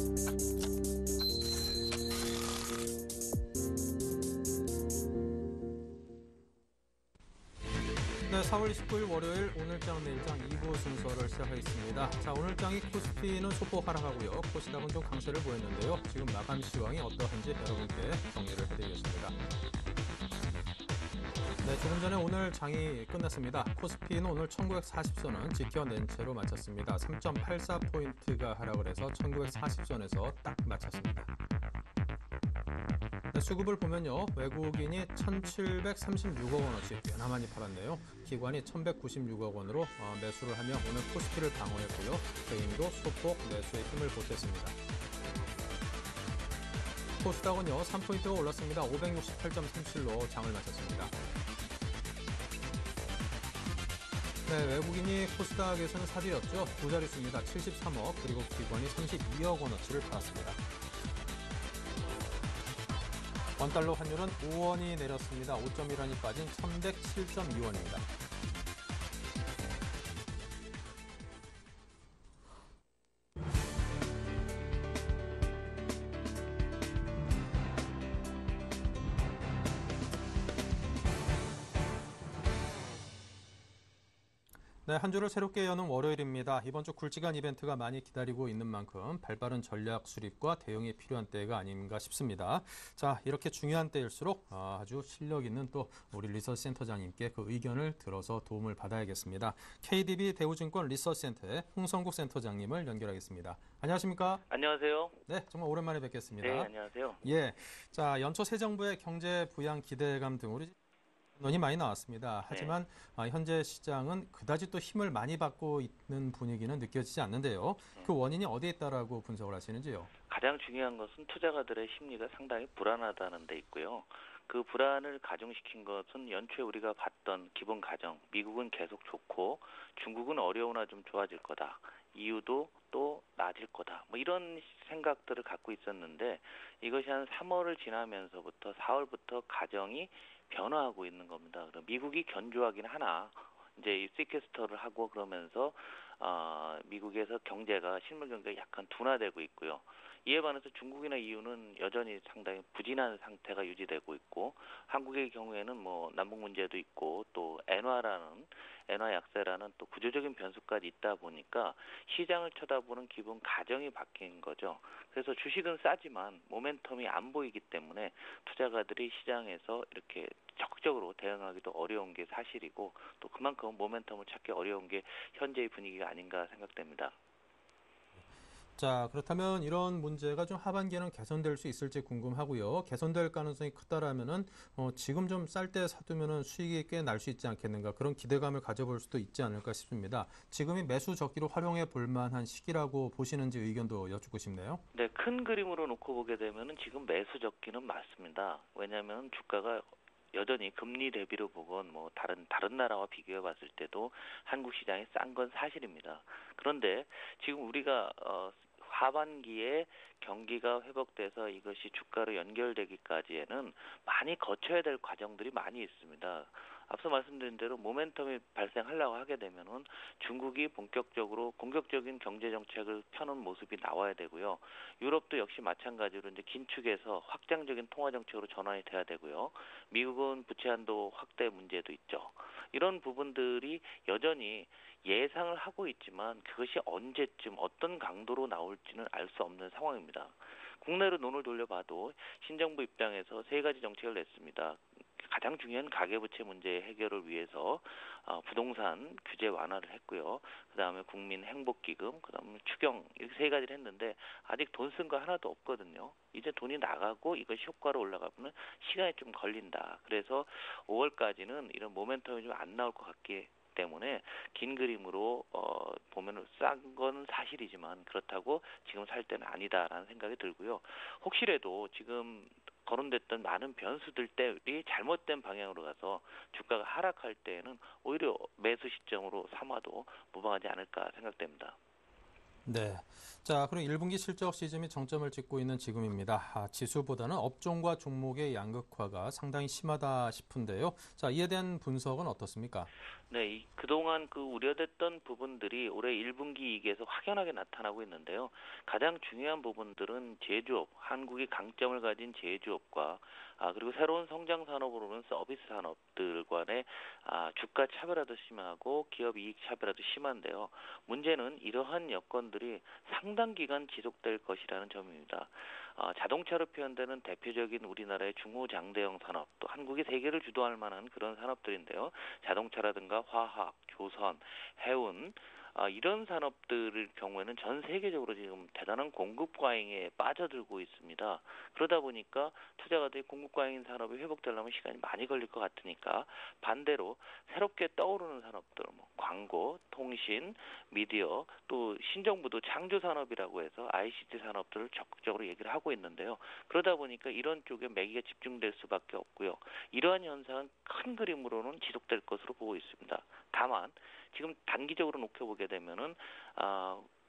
네, 4월 29일 월요일 오늘장 내일장 2부 순서를 시작하겠습니다. 자, 오늘장이 코스피는 소폭 하락하고요. 코스닥은 좀 강세를 보였는데요. 지금 마감 시황이 어떠한지 여러분께 정리를 해드리겠습니다. 네, 조금 전에 오늘 장이 끝났습니다. 코스피는 오늘 1940선은 지켜낸 채로 마쳤습니다. 3.84포인트가 하락을 해서 1940선에서 딱 마쳤습니다. 네, 수급을 보면요. 외국인이 1,736억 원어치 꽤나 많이 팔았네요. 기관이 1,196억 원으로 매수를 하며 오늘 코스피를 방어했고요. 개인도 소폭 매수의 힘을 보탰습니다. 코스닥은요. 3포인트가 올랐습니다. 568.37로 장을 마쳤습니다. 네, 외국인이 코스닥에서는 사들였죠. 두 자릿수입니다. 73억, 그리고 기관이 32억 원어치를 팔았습니다. 원달러 환율은 5원이 내렸습니다. 5.1원이 빠진 1,107.2원입니다. 네, 한 주를 새롭게 여는 월요일입니다. 이번 주 굵직한 이벤트가 많이 기다리고 있는 만큼 발빠른 전략 수립과 대응이 필요한 때가 아닌가 싶습니다. 자, 이렇게 중요한 때일수록 아주 실력 있는 또 우리 리서치 센터장님께 그 의견을 들어서 도움을 받아야겠습니다. KDB 대우증권 리서치 센터의 홍성국 센터장님을 연결하겠습니다. 안녕하십니까? 안녕하세요. 네, 정말 오랜만에 뵙겠습니다. 네, 안녕하세요. 예, 자, 연초 새 정부의 경제 부양 기대감 등으로 논의 많이 나왔습니다. 하지만 현재 시장은 그다지 또 힘을 많이 받고 있는 분위기는 느껴지지 않는데요. 그 원인이 어디에 있다라고 분석을 하시는지요? 가장 중요한 것은 투자가들의 심리가 상당히 불안하다는 데 있고요. 그 불안을 가중시킨 것은 연초에 우리가 봤던 기본 가정, 미국은 계속 좋고 중국은 어려우나 좀 좋아질 거다. 이유도 또 낮을 거다. 뭐 이런 생각들을 갖고 있었는데 이것이 한 3월을 지나면서부터 4월부터 가정이 변화하고 있는 겁니다. 그럼 미국이 견조하긴 하나 이제 이 시퀘스터를 하고 그러면서 미국에서 경제가 실물 경제가 약간 둔화되고 있고요. 이에 반해서 중국이나 EU는 여전히 상당히 부진한 상태가 유지되고 있고 한국의 경우에는 뭐 남북 문제도 있고 또 엔화 약세라는 또 구조적인 변수까지 있다 보니까 시장을 쳐다보는 기본 가정이 바뀐 거죠. 그래서 주식은 싸지만 모멘텀이 안 보이기 때문에 투자가들이 시장에서 이렇게 적극적으로 대응하기도 어려운 게 사실이고 또 그만큼 모멘텀을 찾기 어려운 게 현재의 분위기가 아닌가 생각됩니다. 자, 그렇다면 이런 문제가 좀 하반기에는 개선될 수 있을지 궁금하고요. 개선될 가능성이 크다라면은 지금 좀 쌀 때 사두면은 수익이 꽤 날 수 있지 않겠는가, 그런 기대감을 가져볼 수도 있지 않을까 싶습니다. 지금이 매수 적기로 활용해 볼 만한 시기라고 보시는지 의견도 여쭙고 싶네요. 네, 큰 그림으로 놓고 보게 되면은 지금 매수 적기는 맞습니다. 왜냐하면 주가가 여전히 금리 대비로 보건 뭐 다른 나라와 비교해 봤을 때도 한국 시장이 싼 건 사실입니다. 그런데 지금 우리가 하반기에 경기가 회복돼서 이것이 주가로 연결되기까지에는 많이 거쳐야 될 과정들이 많이 있습니다. 앞서 말씀드린 대로 모멘텀이 발생하려고 하게 되면은 중국이 본격적으로 공격적인 경제 정책을 펴는 모습이 나와야 되고요. 유럽도 역시 마찬가지로 이제 긴축에서 확장적인 통화 정책으로 전환이 돼야 되고요. 미국은 부채 한도 확대 문제도 있죠. 이런 부분들이 여전히 예상을 하고 있지만 그것이 언제쯤 어떤 강도로 나올지는 알 수 없는 상황입니다. 국내로 눈을 돌려봐도 신정부 입장에서 세 가지 정책을 냈습니다. 가장 중요한 가계부채 문제 해결을 위해서 부동산 규제 완화를 했고요. 그다음에 국민 행복기금, 그다음에 추경 이렇게 세 가지를 했는데 아직 돈 쓴 거 하나도 없거든요. 이제 돈이 나가고 이것이 효과로 올라가면 시간이 좀 걸린다. 그래서 5월까지는 이런 모멘텀이 좀 안 나올 것 같기 때문에 긴 그림으로 보면 싼 건 사실이지만 그렇다고 지금 살 때는 아니다라는 생각이 들고요. 혹시라도 지금 거론됐던 많은 변수들이 잘못된 방향으로 가서 주가가 하락할 때에는 오히려 매수 시점으로 삼아도 무방하지 않을까 생각됩니다. 네. 자, 그럼 1분기 실적 시즌이 정점을 찍고 있는 지금입니다. 지수보다는 업종과 종목의 양극화가 상당히 심하다 싶은데요. 자, 이에 대한 분석은 어떻습니까? 네, 그동안 그 우려됐던 부분들이 올해 1분기 이익에서 확연하게 나타나고 있는데요. 가장 중요한 부분들은 제조업, 한국이 강점을 가진 제조업과 그리고 새로운 성장 산업으로는 서비스 산업들 간의 주가 차별화도 심하고 기업 이익 차별화도 심한데요. 문제는 이러한 여건들이 상당 기간 지속될 것이라는 점입니다. 자동차로 표현되는 대표적인 우리나라의 중후장대형 산업, 또 한국이 세계를 주도할 만한 그런 산업들인데요. 자동차라든가 화학, 조선, 해운 이런 산업들의 경우에는 전 세계적으로 지금 대단한 공급 과잉에 빠져들고 있습니다. 그러다 보니까 투자가 돼 공급 과잉 산업이 회복되려면 시간이 많이 걸릴 것 같으니까 반대로 새롭게 떠오르는 산업들, 뭐 광고, 통신, 미디어, 또 신정부도 창조 산업이라고 해서 ICT 산업들을 적극적으로 얘기를 하고 있는데요. 그러다 보니까 이런 쪽에 매기가 집중될 수밖에 없고요. 이러한 현상은 큰 그림으로는 지속될 것으로 보고 있습니다. 다만 지금 단기적으로 놓여보게 되면은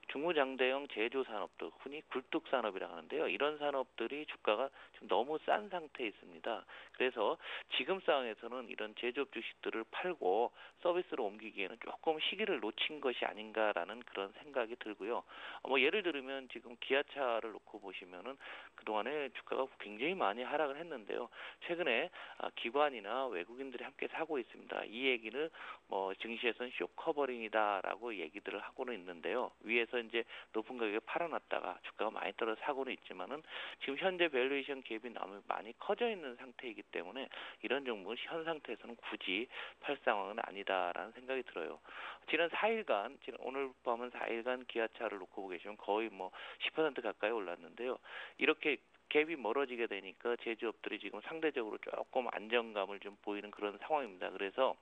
중후장대형 제조 산업도 흔히 굴뚝 산업이라고 하는데요. 이런 산업들이 주가가 지금 너무 싼 상태에 있습니다. 그래서 지금 상황에서는 이런 제조업 주식들을 팔고 서비스로 옮기기에는 조금 시기를 놓친 것이 아닌가라는 그런 생각이 들고요. 뭐 예를 들면 지금 기아차를 놓고 보시면은 그동안에 주가가 굉장히 많이 하락을 했는데요. 최근에 기관이나 외국인들이 함께 사고 있습니다. 이 얘기는 뭐 증시에서는 쇼커버링이다라고 얘기들을 하고는 있는데요. 위에서 이제 높은 가격에 팔아놨다가 주가가 많이 떨어져 사고는 있지만은 지금 현재 밸류에이션 갭이 너무 많이 커져 있는 상태이기 때문에 이런 종목은 현 상태에서는 굳이 팔 상황은 아니다라는 생각이 들어요. 지난 4일간, 오늘 밤은 4일간 기아차를 놓고 보고 계시면 거의 뭐 10% 가까이 올랐는데요. 이렇게 갭이 멀어지게 되니까 제조업들이 지금 상대적으로 조금 안정감을 좀 보이는 그런 상황입니다. 그래서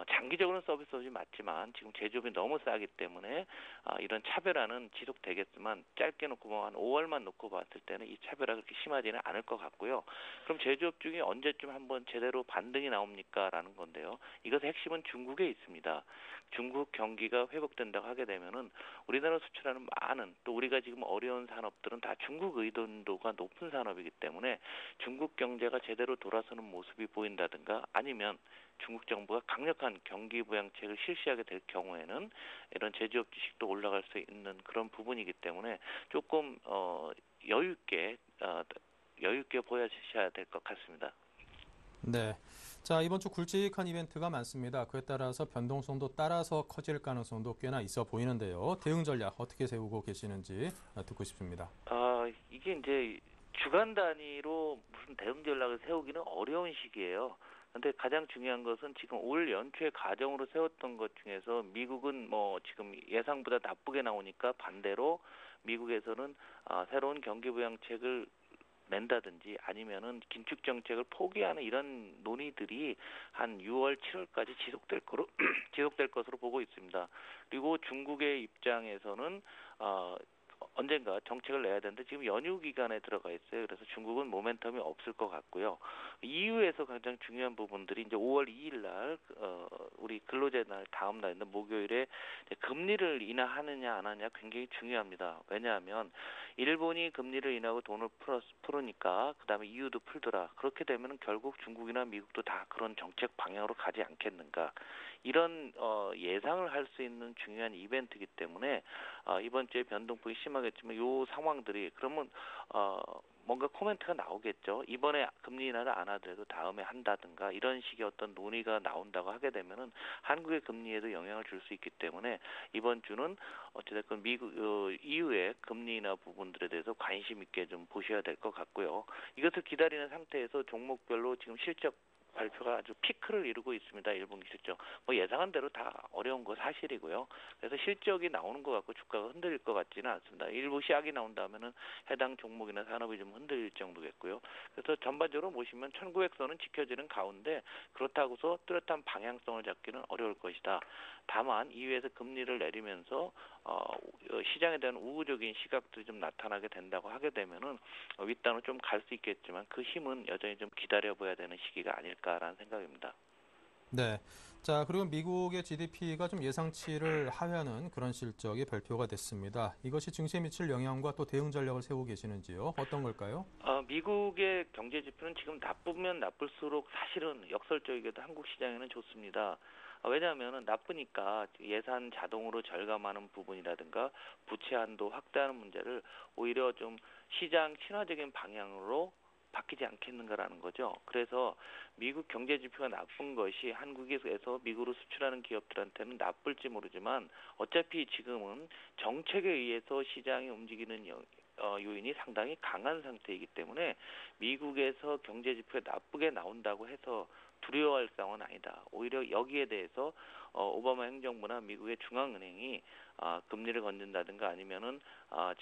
장기적으로는 서비스업이 맞지만 지금 제조업이 너무 싸기 때문에 이런 차별화는 지속되겠지만 짧게 놓고 뭐 한 5월만 놓고 봤을 때는 이 차별화가 그렇게 심하지는 않을 것 같고요. 그럼 제조업 중에 언제쯤 한번 제대로 반등이 나옵니까라는 건데요. 이것의 핵심은 중국에 있습니다. 중국 경기가 회복된다고 하게 되면은 우리나라 수출하는 많은 또 우리가 지금 어려운 산업들은 다 중국 의존도가 높은 산업이기 때문에 중국 경제가 제대로 돌아서는 모습이 보인다든가 아니면 중국 정부가 강력한 경기 부양책을 실시하게 될 경우에는 이런 제조업 주식도 올라갈 수 있는 그런 부분이기 때문에 조금 여유 있게 보여주셔야 될 것 같습니다. 네. 자, 이번 주 굵직한 이벤트가 많습니다. 그에 따라서 변동성도 따라서 커질 가능성도 꽤나 있어 보이는데요. 대응 전략 어떻게 세우고 계시는지 듣고 싶습니다. 이게 이제 주간 단위로 무슨 대응 전략을 세우기는 어려운 시기예요. 근데 가장 중요한 것은 지금 올 연초에 가정으로 세웠던 것 중에서 미국은 뭐 지금 예상보다 나쁘게 나오니까 반대로 미국에서는 새로운 경기 부양책을 낸다든지 아니면은 긴축 정책을 포기하는 이런 논의들이 한 6월, 7월까지 지속될 것으로 보고 있습니다. 그리고 중국의 입장에서는 언젠가 정책을 내야 되는데 지금 연휴 기간에 들어가 있어요. 그래서 중국은 모멘텀이 없을 것 같고요. EU에서 가장 중요한 부분들이 이제 5월 2일 날 우리 근로제 날 다음 날인데 목요일에 금리를 인하하느냐 안 하느냐 굉장히 중요합니다. 왜냐하면 일본이 금리를 인하고 돈을 풀으니까 그다음에 EU도 풀더라. 그렇게 되면 결국 중국이나 미국도 다 그런 정책 방향으로 가지 않겠는가. 이런 예상을 할 수 있는 중요한 이벤트이기 때문에 이번 주에 변동폭이 심하겠지만 이 상황들이 그러면 뭔가 코멘트가 나오겠죠. 이번에 금리 인하를 안 하더라도 다음에 한다든가 이런 식의 어떤 논의가 나온다고 하게 되면은 한국의 금리에도 영향을 줄 수 있기 때문에 이번 주는 어찌됐건 미국 EU의 금리 인하 부분들에 대해서 관심 있게 좀 보셔야 될 것 같고요. 이것을 기다리는 상태에서 종목별로 지금 실적 발표가 아주 피크를 이루고 있습니다. 1분기 실적. 뭐 예상한 대로 다 어려운 거 사실이고요. 그래서 실적이 나오는 것 같고 주가가 흔들릴 것 같지는 않습니다. 일부 시약이 나온다면은 해당 종목이나 산업이 좀 흔들릴 정도겠고요. 그래서 전반적으로 보시면 1900선은 지켜지는 가운데 그렇다고서 뚜렷한 방향성을 잡기는 어려울 것이다. 다만 이후에서 금리를 내리면서 시장에 대한 우호적인 시각들이 좀 나타나게 된다고 하게 되면은 윗단으로 좀 갈 수 있겠지만 그 힘은 여전히 좀 기다려봐야 되는 시기가 아닐까라는 생각입니다. 네. 자, 그리고 미국의 GDP가 좀 예상치를 하회하는 그런 실적이 발표가 됐습니다. 이것이 증시에 미칠 영향과 또 대응 전략을 세우고 계시는지요? 어떤 걸까요? 미국의 경제 지표는 지금 나쁘면 나쁠수록 사실은 역설적이게도 한국 시장에는 좋습니다. 왜냐하면은 나쁘니까 예산 자동으로 절감하는 부분이라든가 부채 한도 확대하는 문제를 오히려 좀 시장 친화적인 방향으로 바뀌지 않겠는가라는 거죠. 그래서 미국 경제 지표가 나쁜 것이 한국에서 미국으로 수출하는 기업들한테는 나쁠지 모르지만 어차피 지금은 정책에 의해서 시장이 움직이는 요인이 상당히 강한 상태이기 때문에 미국에서 경제 지표가 나쁘게 나온다고 해서 두려워할 상황은 아니다. 오히려 여기에 대해서 오바마 행정부나 미국의 중앙은행이 금리를 건든다든가 아니면은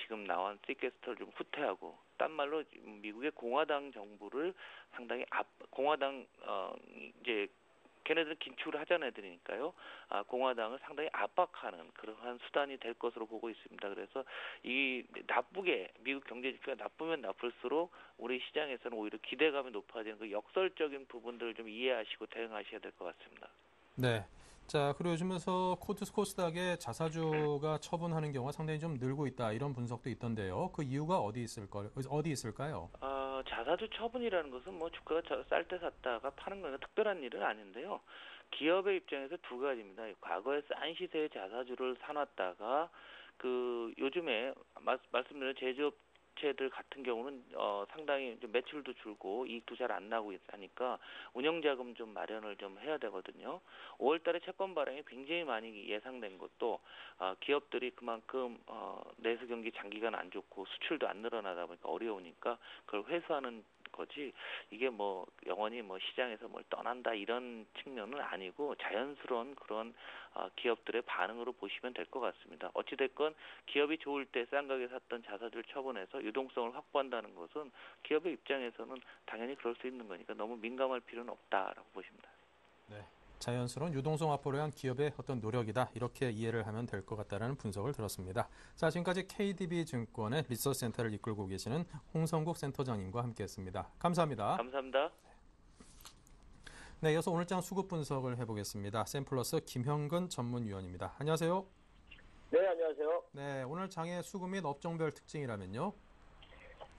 지금 나온 시퀘스터를 좀 후퇴하고 딴 말로 미국의 공화당 정부를 상당히 공화당 이제 걔네들은 긴축을 하자는 애들이니까요. 공화당을 상당히 압박하는 그러한 수단이 될 것으로 보고 있습니다. 그래서 이 나쁘게 미국 경제 지표가 나쁘면 나쁠수록 우리 시장에서는 오히려 기대감이 높아지는 그 역설적인 부분들을 좀 이해하시고 대응하셔야 될 것 같습니다. 네. 자, 그리고 요즘에서 코스닥의 자사주가 처분하는 경우가 상당히 좀 늘고 있다. 이런 분석도 있던데요. 그 이유가 어디 있을까요? 자사주 처분이라는 것은 뭐 주가가 쌀 때 샀다가 파는 거는 특별한 일은 아닌데요. 기업의 입장에서 두 가지입니다. 과거에 싼 시세의 자사주를 사놨다가 요즘에 말씀드린 제조업체들 같은 경우는 상당히 좀 매출도 줄고 이익도 잘 안 나고 있으니까 운영자금 좀 마련을 좀 해야 되거든요. 5월달에 채권 발행이 굉장히 많이 예상된 것도 기업들이 그만큼 내수 경기 장기간 안 좋고 수출도 안 늘어나다 보니까 어려우니까 그걸 회수하는 거지 이게 뭐 영원히 뭐 시장에서 뭘 떠난다 이런 측면은 아니고 자연스러운 그런 기업들의 반응으로 보시면 될 것 같습니다. 어찌됐건 기업이 좋을 때 싼 가격에 샀던 자사주를 처분해서 유동성을 확보한다는 것은 기업의 입장에서는 당연히 그럴 수 있는 거니까 너무 민감할 필요는 없다라고 보십니다. 네. 자연스러운 유동성 확보를 위한 기업의 어떤 노력이다. 이렇게 이해를 하면 될 것 같다는 분석을 들었습니다. 자, 지금까지 KDB증권의 리서치센터를 이끌고 계시는 홍성국 센터장님과 함께했습니다. 감사합니다. 감사합니다. 네, 이어서 오늘장 수급 분석을 해보겠습니다. 샘플러스 김형근 전문위원입니다. 안녕하세요. 네, 안녕하세요. 네, 오늘 장의 수급 및 업종별 특징이라면요.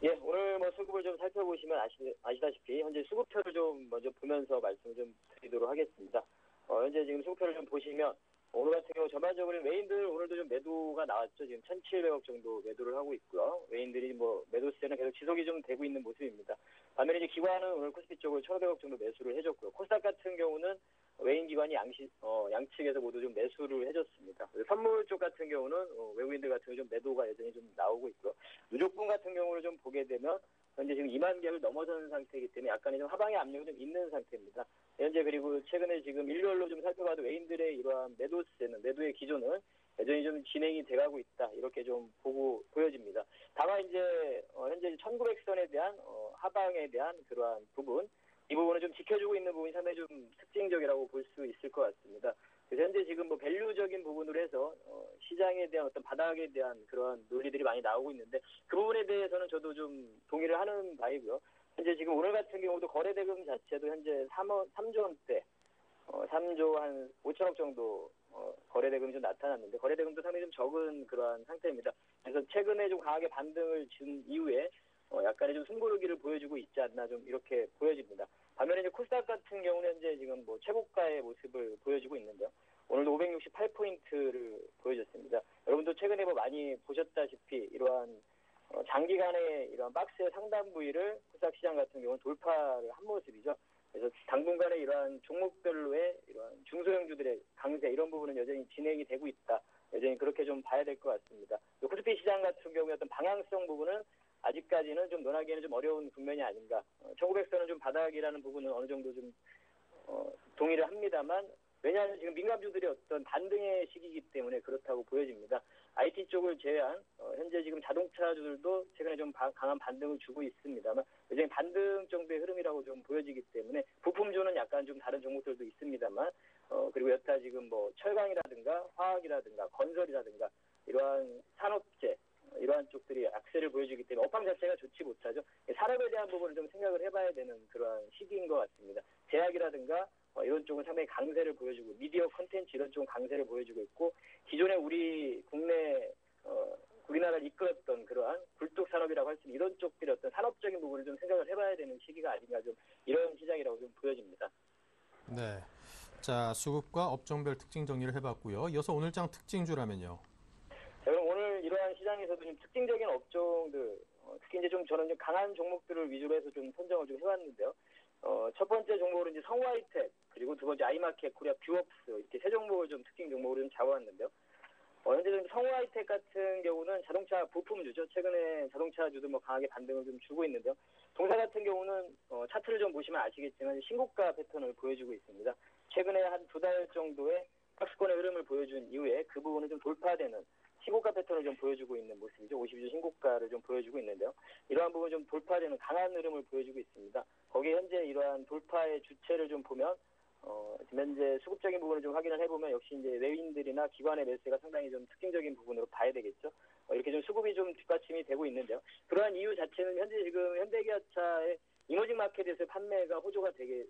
예, 오늘 뭐 수급을 좀 살펴보시면 아시다시피 현재 수급표를 좀 먼저 보면서 말씀을 좀 드리도록 하겠습니다. 현재 지금 수급표를 좀 보시면 오늘 같은 경우 전반적으로 외인들 오늘도 좀 매도가 나왔죠. 지금 1,700억 정도 매도를 하고 있고요. 외인들이 뭐 매도세는 계속 지속이 좀 되고 있는 모습입니다. 반면에 이제 기관은 오늘 코스피 쪽을 1,500억 정도 매수를 해줬고요. 코스닥 같은 경우는 외인 기관이 양측에서 모두 좀 매수를 해줬습니다. 선물 쪽 같은 경우는 외국인들 같은 경우 좀 매도가 여전히 좀 나오고 있고요. 누적분 같은 경우를 좀 보게 되면 현재 지금 2만 개를 넘어선 상태이기 때문에 약간의 좀 하방의 압력이 좀 있는 상태입니다. 현재 그리고 최근에 지금 일렬로 좀 살펴봐도 외인들의 이러한 매도의 기조는 여전히 좀 진행이 돼가고 있다. 이렇게 좀 보여집니다. 다만 이제 현재 1900선에 대한 하방에 대한 그러한 부분, 이 부분을 좀 지켜주고 있는 부분이 상당히 좀 특징적이라고 볼 수 있을 것 같습니다. 그래서 현재 지금 뭐 밸류적인 부분으로 해서 시장에 대한 어떤 바닥에 대한 그런 논리들이 많이 나오고 있는데 그 부분에 대해서는 저도 좀 동의를 하는 바이고요. 현재 지금 오늘 같은 경우도 거래대금 자체도 현재 3조 원대, 3조 한 5천억 정도 거래대금이 좀 나타났는데 거래대금도 상당히 좀 적은 그러한 상태입니다. 그래서 최근에 좀 강하게 반등을 준 이후에 약간의 좀 숨고르기를 보여주고 있지 않나 좀 이렇게 보여집니다. 반면에 이제 코스닥 같은 경우는 현재 지금 뭐 최고가의 모습을 보여주고 있는데요. 오늘도 568포인트를 보여줬습니다. 여러분도 최근에 뭐 많이 보셨다시피 이러한 장기간의 이러한 박스의 상단 부위를 코스닥 시장 같은 경우는 돌파를 한 모습이죠. 그래서 당분간에 이러한 종목별로의 이러한 중소형주들의 강세 이런 부분은 여전히 진행이 되고 있다. 여전히 그렇게 좀 봐야 될 것 같습니다. 코스피 시장 같은 경우에 어떤 방향성 부분은 아직까지는 좀 논하기에는 좀 어려운 국면이 아닌가. 1900선은 좀 바닥이라는 부분은 어느 정도 좀 동의를 합니다만 왜냐하면 지금 민감주들이 어떤 반등의 시기이기 때문에 그렇다고 보여집니다. IT 쪽을 제외한 현재 지금 자동차주들도 최근에 좀 강한 반등을 주고 있습니다만 여전히 반등 정도의 흐름이라고 좀 보여지기 때문에 부품주는 약간 좀 다른 종목들도 있습니다만 그리고 여타 지금 뭐 철강이라든가 화학이라든가 건설이라든가 이러한 산업재 이러한 쪽들이 악세를 보여주기 때문에 업황 자체가 좋지 못하죠. 산업에 대한 부분을 좀 생각을 해봐야 되는 그러한 시기인 것 같습니다. 제약이라든가 이런 쪽은 상당히 강세를 보여주고 미디어 콘텐츠 이런 쪽은 강세를 보여주고 있고 기존에 우리 국내 우리나라를 이끌었던 그러한 굴뚝 산업이라고 할 수 있는 이런 쪽들의 어떤 산업적인 부분을 좀 생각을 해봐야 되는 시기가 아닌가 좀 이런 시장이라고 좀 보여집니다. 네. 자, 수급과 업종별 특징 정리를 해봤고요. 이어서 오늘 장 특징주라면요. 자, 그럼 오늘 이러한 시장에서도 좀 특징적인 업종들, 특히 이제 좀 저는 좀 강한 종목들을 위주로 해서 좀 선정을 좀 해왔는데요. 첫 번째 종목으로 이제 성화이텍, 그리고 두 번째 아이마켓, 코리아, 뷰업스 이렇게 세 종목을 좀 특징 종목으로 좀 잡아왔는데요. 현재 좀 성화이텍 같은 경우는 자동차 부품주죠. 최근에 자동차주도 뭐 강하게 반등을 좀 주고 있는데요. 동사 같은 경우는 차트를 좀 보시면 아시겠지만 신고가 패턴을 보여주고 있습니다. 최근에 한 두 달 정도의 박스권의 흐름을 보여준 이후에 그 부분은 좀 돌파되는 신고가 패턴을 좀 보여주고 있는 모습이죠. 52주 신고가를 좀 보여주고 있는데요. 이러한 부분 좀 돌파되는 강한 흐름을 보여주고 있습니다. 거기에 현재 이러한 돌파의 주체를 좀 보면 지금 현재 수급적인 부분을 좀 확인을 해보면 역시 이제 외인들이나 기관의 매수가 상당히 좀 특징적인 부분으로 봐야 되겠죠. 이렇게 좀 수급이 좀 뒷받침이 되고 있는데요. 그러한 이유 자체는 현재 지금 현대기아차의 이머징 마켓에서 판매가 호조가 되게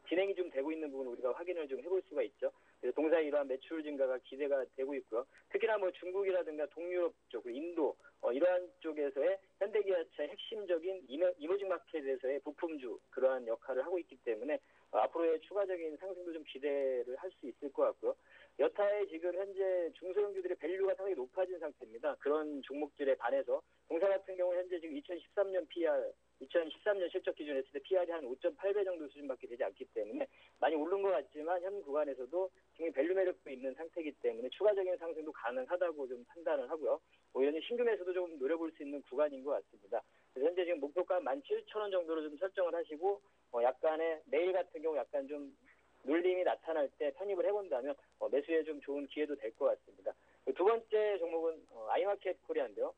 진행이 좀 되고 있는 부분을 우리가 확인을 좀 해볼 수가 있죠. 그래서 동사의 이러한 매출 증가가 기대가 되고 있고요. 특히나 뭐 중국이라든가 동유럽 쪽, 인도 이러한 쪽에서의 현대기아차의 핵심적인 이머징 마켓에서의 부품주 그러한 역할을 하고 있기 때문에 앞으로의 추가적인 상승도 좀 기대를 할 수 있을 것 같고요. 여타의 지금 현재 중소형주들의 밸류가 상당히 높아진 상태입니다. 그런 종목들에 반해서 동사 같은 경우는 현재 지금 2013년 PR, 2013년 실적 기준 했을 때 PR이 한 5.8배 정도 수준밖에 되지 않기 때문에 많이 오른 것 같지만 현 구간에서도 지금 밸류 매력도 있는 상태이기 때문에 추가적인 상승도 가능하다고 좀 판단을 하고요. 오히려 신규 매수도 좀 노려볼 수 있는 구간인 것 같습니다. 그래서 현재 지금 목표가 17,000원 정도로 좀 설정을 하시고 약간의 내일 같은 경우 약간 좀 눌림이 나타날 때 편입을 해본다면 매수에 좀 좋은 기회도 될 것 같습니다. 두 번째 종목은 아이마켓 코리아인데요.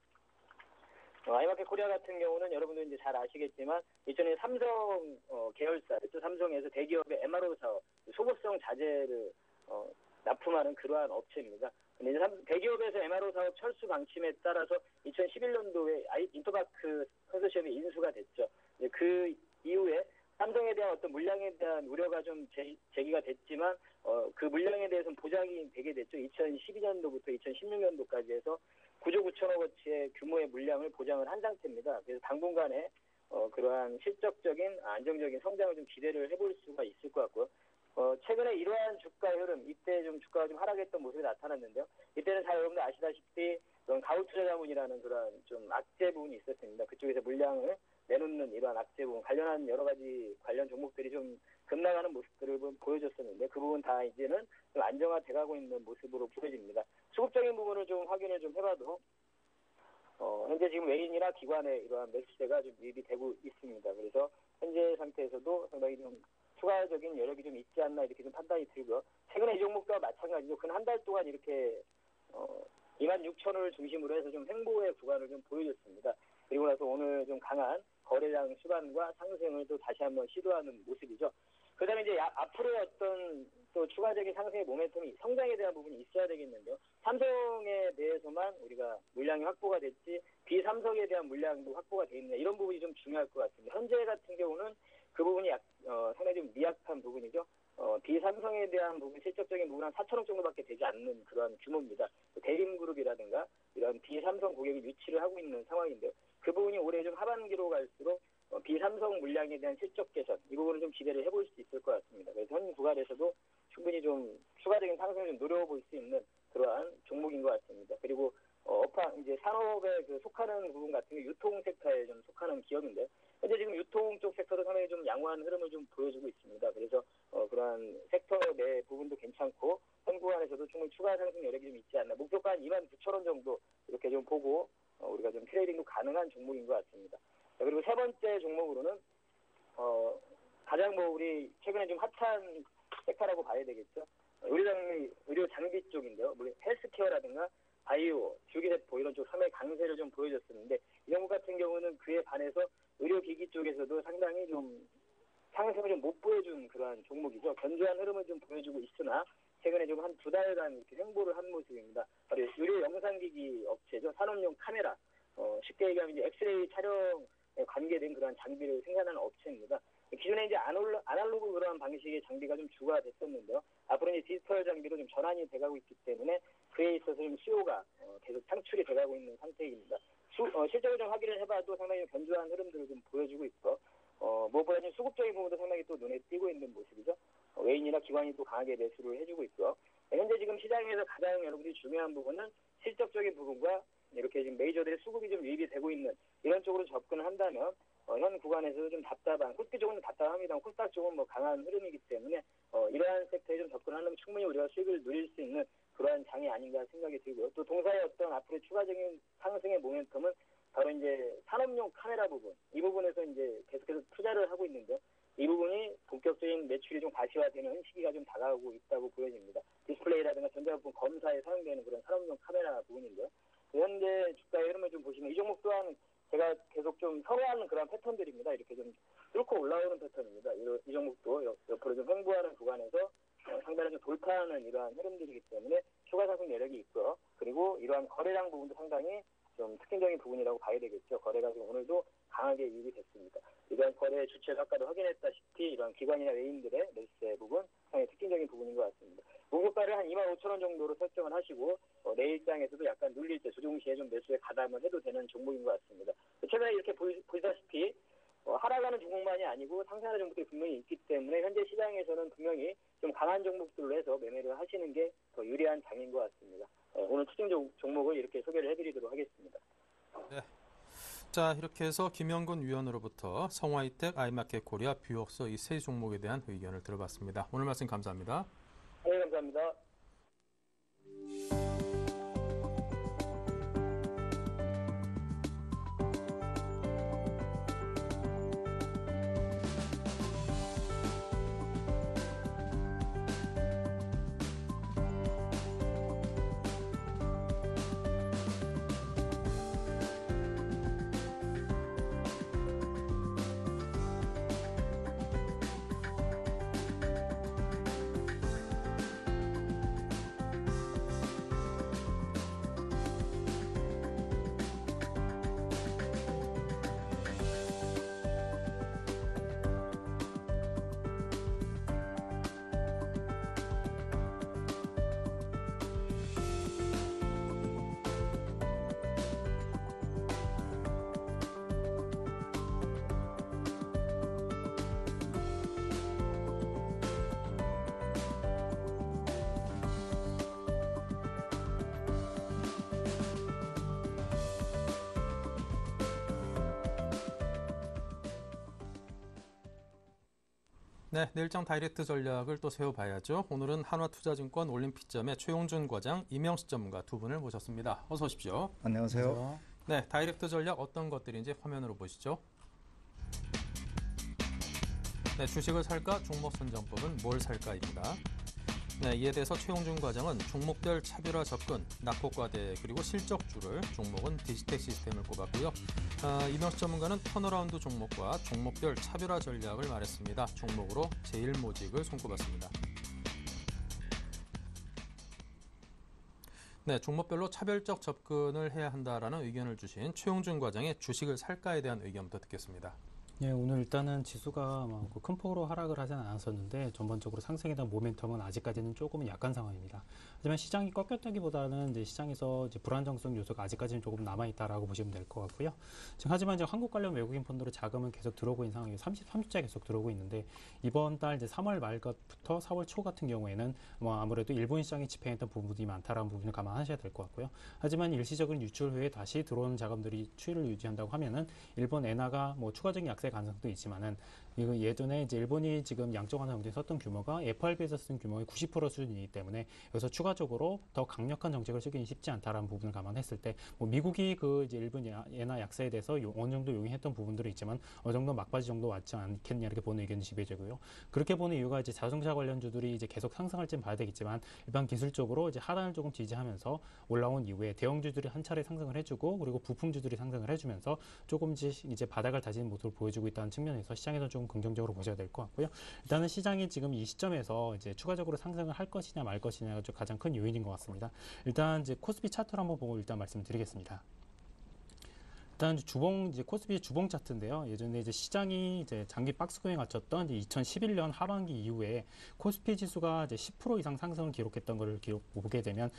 아이마켓 코리아 같은 경우는 여러분들 이제 잘 아시겠지만 이전에 삼성 계열사, 또 삼성에서 대기업의 MRO 사업, 소모성 자재를 납품하는 그러한 업체입니다. 근데 이제 대기업에서 MRO 사업 철수 방침에 따라서 2011년도에 인터바크 컨소시엄이 인수가 됐죠. 그 이후에 삼성에 대한 어떤 물량에 대한 우려가 좀 제기가 됐지만 그 물량에 대해서는 보장이 되게 됐죠. 2012년도부터 2016년도까지 해서 9조 9천억 원치의 규모의 물량을 보장을 한 상태입니다. 그래서 당분간에 그러한 실적적인 안정적인 성장을 좀 기대를 해볼 수가 있을 것 같고요. 최근에 이러한 주가 흐름, 이때 좀 주가가 좀 하락했던 모습이 나타났는데요. 이때는 다 여러분들 아시다시피 그런 가우투자자문이라는 그런 좀 악재 부분이 있었습니다. 그쪽에서 물량을 내놓는 이러한 악재 부분, 관련한 여러 가지 관련 종목들이 좀 급락하는 모습들을 보여줬었는데 그 부분 다 이제는 좀 안정화돼가고 있는 모습으로 보여집니다. 수급적인 부분을 좀 확인을 좀 해봐도 현재 지금 외인이나 기관의 이러한 매수세가 좀 유입이 되고 있습니다. 그래서 현재 상태에서도 상당히 좀 추가적인 여력이 좀 있지 않나 이렇게 좀 판단이 들고요. 최근에 이 종목과 마찬가지로 근 한 달 동안 이렇게 26,000원을 중심으로 해서 좀 횡보의 구간을 좀 보여줬습니다. 그리고 나서 오늘 좀 강한 거래량 수반과 상승을 또 다시 한번 시도하는 모습이죠. 그다음에 이제 앞으로의 어떤 또 추가적인 상승의 모멘텀이 성장에 대한 부분이 있어야 되겠는데요. 삼성에 대해서만 우리가 물량이 확보가 됐지 비삼성에 대한 물량도 확보가 돼 있느냐 이런 부분이 좀 중요할 것 같습니다. 현재 같은 경우는 그 부분이 상당히 좀 미약한 부분이죠. 비삼성에 대한 부분, 실적적인 부분 한 4천억 정도밖에 되지 않는 그러한 규모입니다. 대림그룹이라든가 이런 비삼성 고객이 유치를 하고 있는 상황인데요. 그 부분이 올해 좀 하반기로 갈수록 비삼성 물량에 대한 실적 개선, 이 부분을 좀 기대를 해볼 수 있을 것 같습니다. 그래서 현 구간에서도 충분히 좀 추가적인 상승을 좀 노려볼 수 있는 그러한 종목인 것 같습니다. 그리고 이제 산업에 속하는 부분 같은 게 유통 섹터에 좀 속하는 기업인데 현재 지금 유통 쪽 섹터도 상당히 좀 양호한 흐름을 좀 보여주고 있습니다. 그래서 그러한 섹터 내 부분도 괜찮고 현 구간에서도 충분히 추가 상승 여력이 좀 있지 않나. 목표가 한 29,000원 정도 이렇게 좀 보고 우리가 좀 트레이딩도 가능한 종목인 것 같습니다. 그리고 세 번째 종목으로는 가장 우리 최근에 좀 핫한 섹터라고 봐야 되겠죠. 의료 장비 쪽인데요. 물론 헬스케어라든가 바이오, 주기세포 이런 쪽 3의 강세를 좀 보여줬었는데 이 종목 같은 경우는 그에 반해서 의료기기 쪽에서도 상당히 좀 상승을 좀 못 보여준 그러한 종목이죠. 견조한 흐름을 좀 보여주고 있으나 최근에 좀 한 두 달간 이렇게 횡보를 한 모습입니다. 바로 의료 영상기기 업체죠. 산업용 카메라, 쉽게 얘기하면 이제 엑스레이 촬영에 관계된 그러한 장비를 생산하는 업체입니다. 기존에 이제 아날로그 그러한 방식의 장비가 좀 주가 됐었는데요. 앞으로 이제 디지털 장비로 좀 전환이 돼가고 있기 때문에 그에 있어서 좀 수요가 계속 창출이 돼가고 있는 상태입니다. 실적을 좀 확인을 해봐도 상당히 견조한 흐름들을 좀 보여주고 있고 무엇보다 좀 수급적인 부분도 상당히 또 눈에 띄고 있는 모습이죠. 외인이나 기관이 기관이 또 강하게 매수를 해주고 있고요. 현재 지금 시장에서 가장 여러분들이 중요한 부분은 실적적인 부분과 이렇게 지금 메이저들의 수급이 좀 유입이 되고 있는 이런 쪽으로 접근을 한다면 현 구간에서 좀 답답한, 코스피 쪽은 답답합니다. 코스닥 쪽은 뭐 강한 흐름이기 때문에 이러한 섹터에 좀 접근하면 충분히 우리가 수익을 누릴 수 있는 그러한 장이 아닌가 생각이 들고요. 또 동사의 어떤 앞으로의 추가적인 상승의 모멘텀은 바로 이제 산업용 카메라 부분, 이 부분에서 이제 계속해서 투자를 하고 있는데 이 부분이 본격적인 매출이 좀 가시화되는 시기가 좀 다가오고 있다고 보여집니다. 디스플레이라든가 전자부품 검사에 사용되는 그런 산업용 카메라 부분인데요. 현재 주가의 흐름을 좀 보시면 이 종목 또한 제가 계속 좀 선호하는 그런 패턴들입니다. 이렇게 좀 뚫고 올라오는 패턴입니다. 이 종목도 옆으로 좀 횡보하는 구간에서 상당히 좀 돌파하는 이러한 흐름들이기 때문에 추가 상승 매력이 있고요. 그리고 이러한 거래량 부분도 상당히 좀 특징적인 부분이라고 봐야 되겠죠. 거래가 지금 오늘도 강하게 유입이 됐습니다. 이러한 거래의 주체를 아까도 확인했다시피 이러한 기관이나 외인들의 매수세 부분 상당히 특징적인 부분인 것 같습니다. 목표가를 한 25,000원 정도로 설정을 하시고 내일장에서도 약간 눌릴 때 조종시에 좀 매수에 가담을 해도 되는 종목인 것 같습니다. 최근에 이렇게 보시다시피 하락하는 종목만이 아니고 상승하는 종목들이 분명히 있기 때문에 현재 시장에서는 분명히 좀 강한 종목들로 해서 매매를 하시는 게 더 유리한 장인 것 같습니다. 오늘 특징 종목을 이렇게 소개를 해드리도록 하겠습니다. 네. 자, 이렇게 해서 김영근 위원으로부터 성화이텍, 아이마켓 코리아, 뷰옥서 이 세 종목에 대한 의견을 들어봤습니다. 오늘 말씀 감사합니다. 네, 감사합니다. 네, 내일장 다이렉트 전략을 또 세워봐야죠. 오늘은 한화투자증권 올림픽점의 최용준 과장, 이명수 전문가 두 분을 모셨습니다. 어서 오십시오. 안녕하세요. 네, 다이렉트 전략 어떤 것들인지 화면으로 보시죠. 네, 주식을 살까, 종목 선정법은 뭘 살까입니다. 네, 이에 대해서 최용준 과장은 종목별 차별화 접근, 낙폭과대 그리고 실적주를, 종목은 디지텍 시스템을 꼽았고요. 이명수 전문가는 턴어라운드 종목과 종목별 차별화 전략을 말했습니다. 종목으로 제일모직을 손꼽았습니다. 네, 종목별로 차별적 접근을 해야 한다라는 의견을 주신 최용준 과장의 주식을 살까에 대한 의견부터 듣겠습니다. 예, 오늘 일단은 지수가 큰 폭으로 하락을 하지는 않았었는데 전반적으로 상승에 대한 모멘텀은 아직까지는 조금은 약한 상황입니다. 하지만 시장이 꺾였다기보다는 이제 시장에서 이제 불안정성 요소가 아직까지는 조금 남아있다라고 보시면 될 것 같고요. 지금 하지만 이제 한국 관련 외국인 펀드로 자금은 계속 들어오고 있는 상황이에요. 33주째 계속 들어오고 있는데 이번 달 이제 3월 말부터 4월 초 같은 경우에는 아무래도 일본 시장이 집행했던 부분이 많다라는 부분을 감안하셔야 될 것 같고요. 하지만 일시적인 유출 후에 다시 들어오는 자금들이 추이를 유지한다고 하면은 일본 엔화가 추가적인 약세 가능성도 있지만은 이거 예전에 이제 일본이 지금 양적 완화 정책에 썼던 규모가 FRB에서 쓴 규모의 90% 수준이기 때문에 여기서 추가적으로 더 강력한 정책을 쓰기는 쉽지 않다라는 부분을 감안했을 때 미국이 그 이제 일본 엔화 약세에 대해서 어느 정도 용인했던 부분들이 있지만 어느 정도 막바지 정도 왔지 않겠냐 이렇게 보는 의견이 지배적이고요. 그렇게 보는 이유가 이제 자동차 관련주들이 이제 계속 상승할지는 봐야 되겠지만 일반 기술적으로 이제 하단을 조금 지지하면서 올라온 이후에 대형주들이 한 차례 상승을 해주고 그리고 부품주들이 상승을 해주면서 조금씩 이제 바닥을 다지는 모습을 보여주고 있다는 측면에서 시장에서 조금 긍정적으로 보셔야 될 것 같고요. 일단은 시장이 지금 이 시점에서 이제 추가적으로 상승을 할 것이냐 말 것이냐가 가장 큰 요인인 것 같습니다. 일단 이제 코스피 차트를 한번 보고 일단 말씀드리겠습니다. 일단 이제 코스피 주봉 차트인데요. 예전에 이제 시장이 이제 장기 박스권에 갇혔던 이제 2011년 하반기 이후에 코스피 지수가 이제 10% 이상 상승을 기록했던 것을 보게 되면